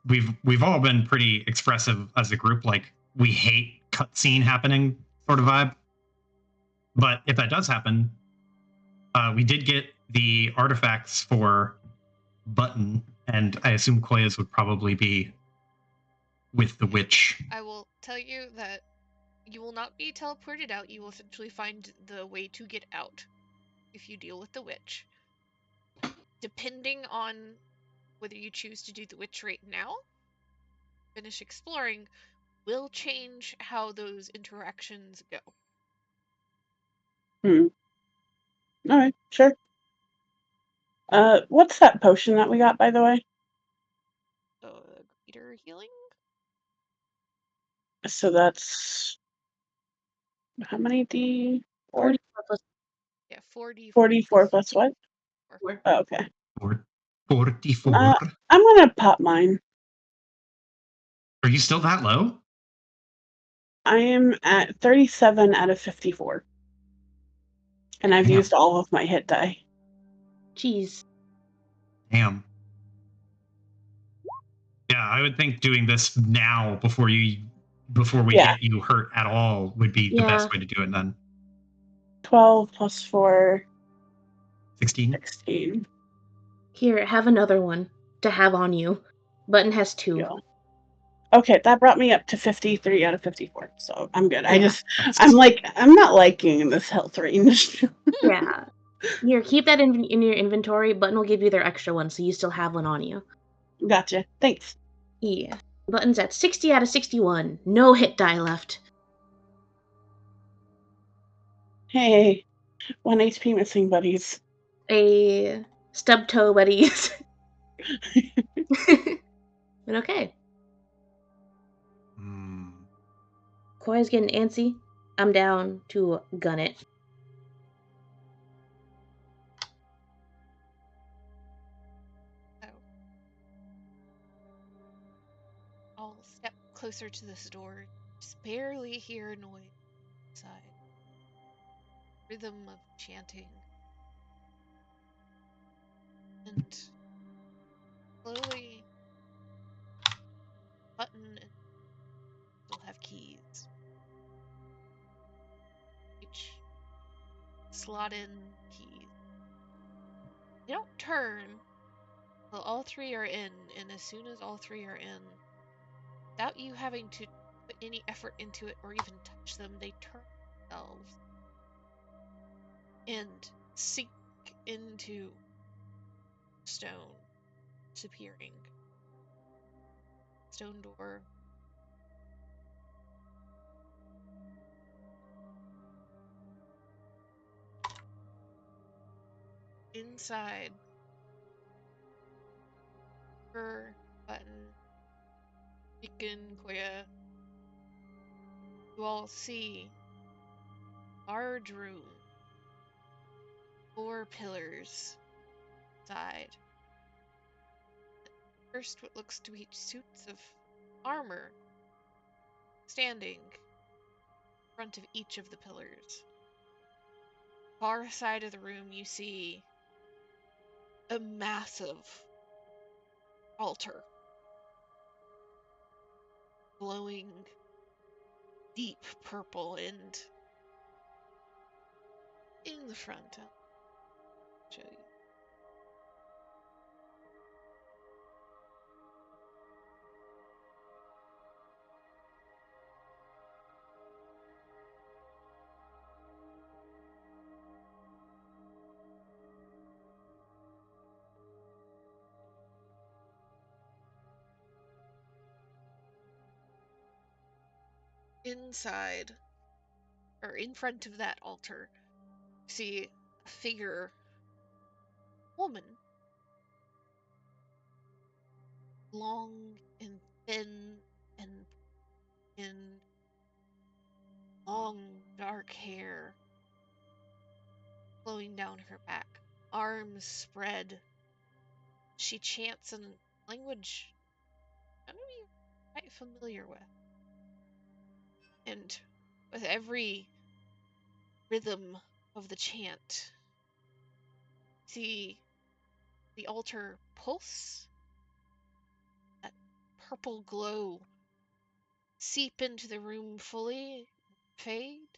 we've all been pretty expressive as a group, like we hate cutscene happening sort of vibe. But if that does happen, we did get the artifacts for Button, and I assume Koya's would probably be with the witch. I will tell you that you will not be teleported out. You will essentially find the way to get out if you deal with the witch. Depending on whether you choose to do the witch right now, finish exploring, will change how those interactions go. Alright, sure. What's that potion that we got, by the way? Greater healing? So that's... How many D? 44 plus Yeah, 4d4. 44 plus what? 4. Oh, okay. 44. I'm gonna pop mine. Are you still that low? I am at 37 out of 54. And I've Damn. used all of my hit die. Jeez. Damn. Yeah, I would think doing this now before we get you hurt at all would be the best way to do it then. 12 plus 4. 16. 16. Here, have another one to have on you. Button has 2. Yeah. Okay, that brought me up to 53 out of 54. So I'm good. Yeah. I'm not liking this health range. Yeah. Here, keep that in your inventory. Button will give you their extra one, so you still have one on you. Gotcha. Thanks. Yeah. Button's at 60 out of 61. No hit die left. Hey, 1 HP missing, buddies. A stub toe buddies. But okay. Koya's getting antsy. I'm down to gun it. I'll step closer to this door. Just barely hear noise inside. Rhythm of chanting. And slowly, Button and still have keys. Each slot in keys. They don't turn. Well, all 3 are in, and as soon as all 3 are in, without you having to put any effort into it or even touch them, they turn themselves and sink into stone, disappearing. Stone door. Inside. Her button. Beacon, Koya. You all see large room. 4 pillars side. First, what looks to be suits of armor standing in front of each of the pillars. Far side of the room, you see a massive altar glowing deep purple and in the front. I'll show you. Inside, or in front of that altar, you see a figure, woman, long and thin and long dark hair flowing down her back, arms spread. She chants in language none of you are quite familiar with. And with every rhythm of the chant, see the altar pulse, that purple glow seep into the room fully, fade.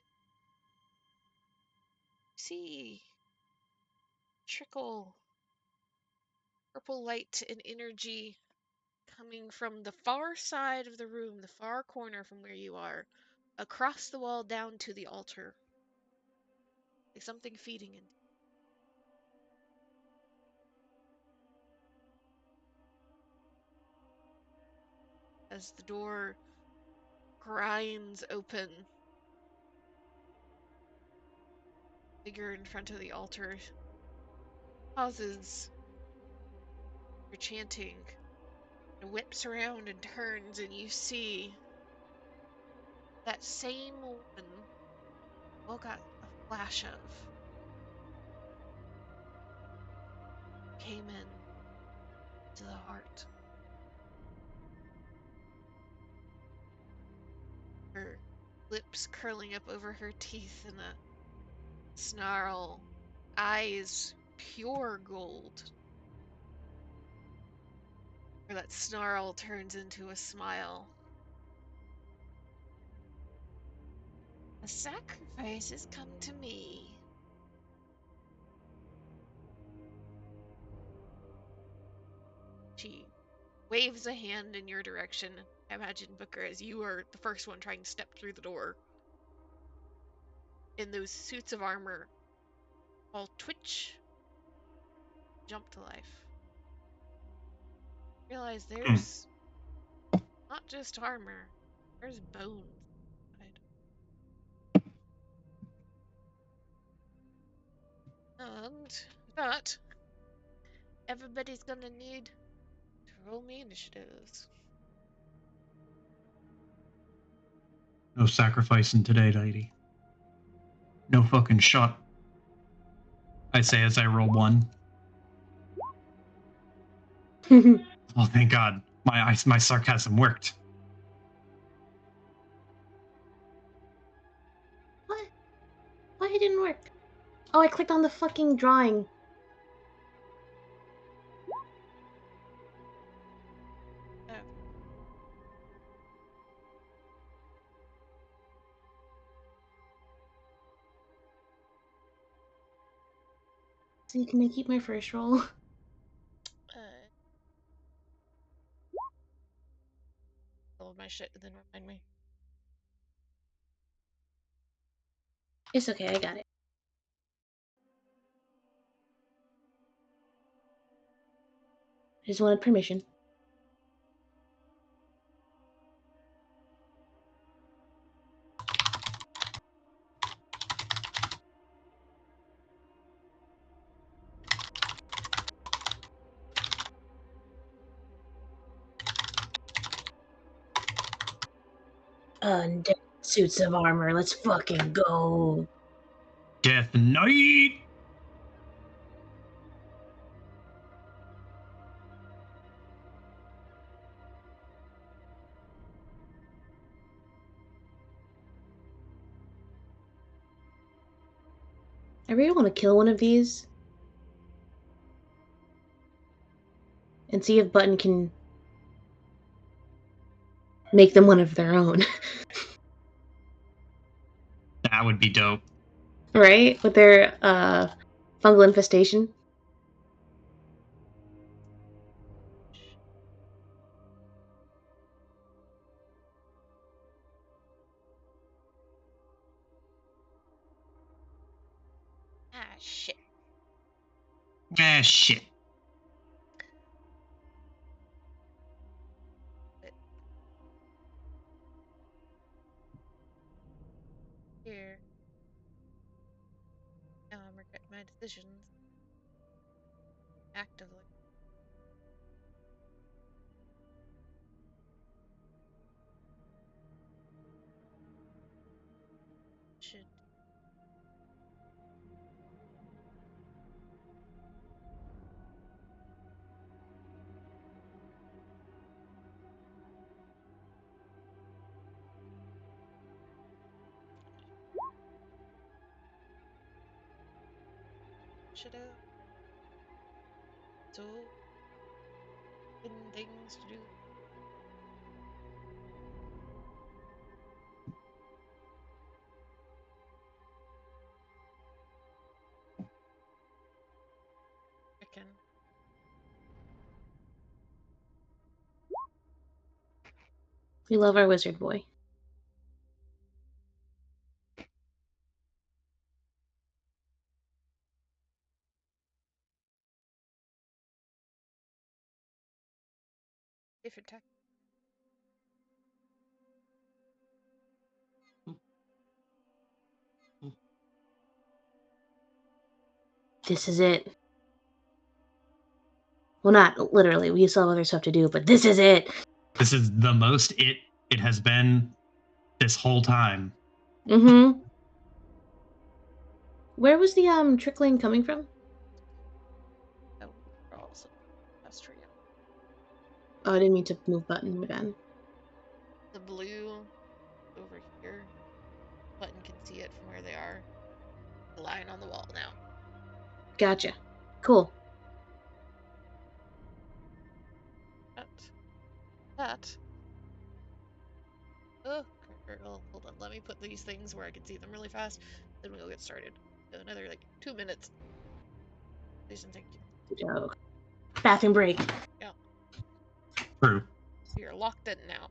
See trickle purple light and energy coming from the far side of the room, the far corner from where you are, across the wall down to the altar. Like something feeding into. As the door grinds open, figure in front of the altar pauses for chanting and whips around and turns, and you see that same woman all got a flash of came in to the heart. Her lips curling up over her teeth in a snarl, eyes pure gold. Where that snarl turns into a smile. A sacrifice has come to me. She waves a hand in your direction. I imagine, Booker, as you are the first one trying to step through the door. In those suits of armor, all twitch, jump to life. Realize there's not just armor, there's bones inside. And that, everybody's gonna need to roll me initiatives. No sacrificing today, lady. No fucking shot. I say as I roll 1. Oh, thank God. My sarcasm worked. What? Why it didn't work? Oh, I clicked on the fucking drawing. Oh. So can I keep my first roll? Roll my finish it and then remind me. It's okay, I got it. I just wanted permission. Undead suits of armor, let's fucking go. Death Knight. I really want to kill one of these and see if Button can make them one of their own. That would be dope. Right? With their fungal infestation. Ah, shit. Ah, shit. Here. Now I'm regretting my decisions. Actively. Should. Should have. So. Things to do. Chicken. We love our wizard boy. Different tech. This is it. Well, not literally. We still have other stuff to do, but this is it. This is the most it has been this whole time. Mm-hmm. Where was the trickling coming from? Oh, we're also industrial. Oh, I didn't mean to move Button again. The blue over here. Button can see it from where they are. The line on the wall now. Gotcha. Cool. That. Oh, girl, hold on. Let me put these things where I can see them really fast. Then we'll get started. So another like 2 minutes. Please and thank you. Joke. Bathroom break. Yeah. True. You're locked in now.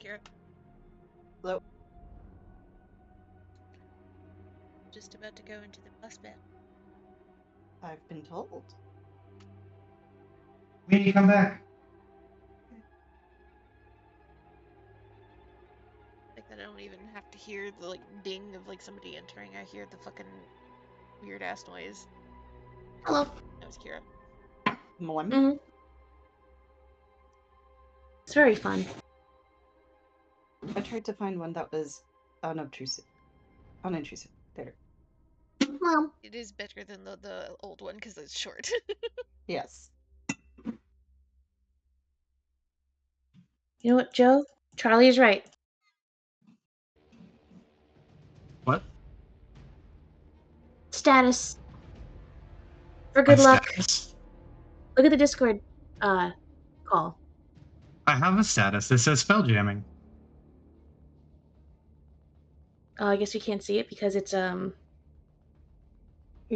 Kira. Hello. Just about to go into the boss battle. I've been told. We need to come back. Like that I don't even have to hear the like ding of like somebody entering. I hear the fucking weird ass noise. Hello. That was Kira. Moim. Mm-hmm. It's very fun. I tried to find one that was unobtrusive. Unintrusive. There. Mom. It is better than the old one because it's short. Yes. You know what, Joe? Charlie is right. What? Status. For good My luck. status? Look at the Discord call. I have a status. It says spelljamming. Oh, I guess we can't see it because it's you're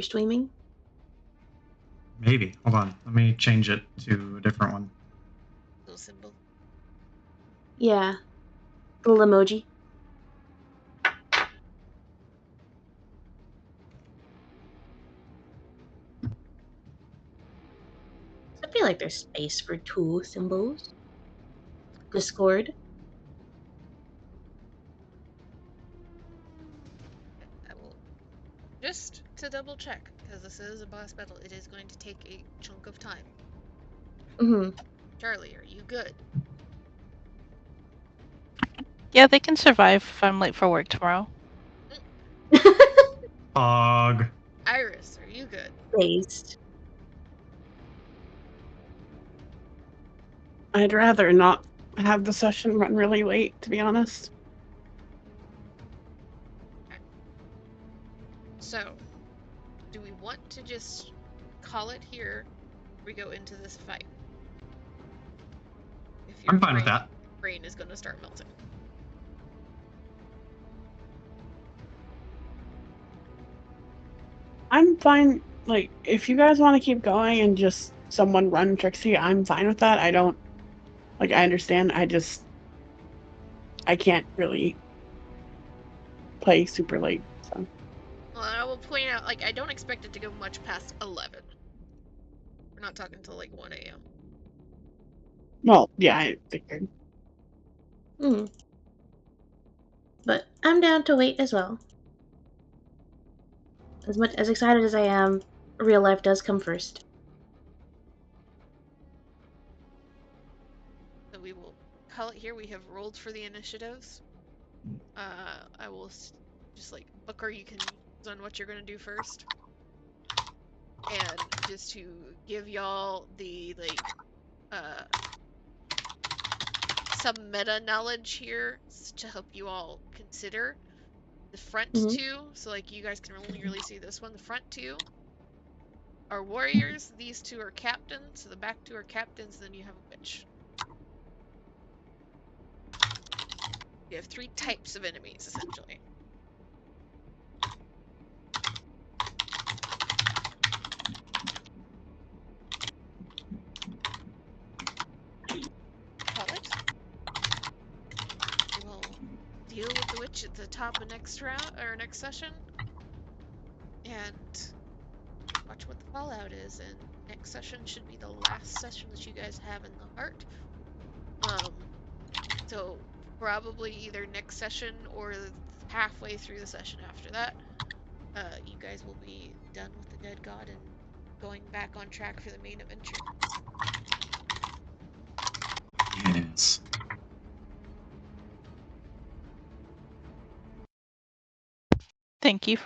streaming. Maybe. Hold on. Let me change it to a different one. Little symbol. Yeah. The little emoji. I feel like there's space for two symbols. Discord. I will just to double check because this is a boss battle. It is going to take a chunk of time. Mm-hmm. Charlie, are you good? Yeah, they can survive if I'm late for work tomorrow. Fog. Iris, are you good? Based. I'd rather not have the session run really late, to be honest. So, do we want to just call it here? We go into this fight. If your I'm fine with that. brain is going to start melting. I'm fine. Like, if you guys want to keep going and just someone run Trixie, I'm fine with that. I don't, like, I understand. I can't really play super late, so. Well, I will point out, like, I don't expect it to go much past 11. We're not talking till like 1 a.m. Well, yeah, I figured. Mm. But I'm down to wait as well. As much as excited as I am, real life does come first. So we will call it here. We have rolled for the initiatives. I will just like Booker, you can choose on what you're gonna do first. And just to give y'all the like some meta knowledge here to help you all consider the front two. So like you guys can only really see this one. The front two are warriors. These two are captains. So the back two are captains. Then you have a witch. You have 3 types of enemies essentially. Call it. We will deal with the witch at the top of next round or next session, and watch what the fallout is. And next session should be the last session that you guys have in the heart. So probably either next session or halfway through the session after that, you guys will be done with the dead god and going back on track for the main adventure. Yes. Thank you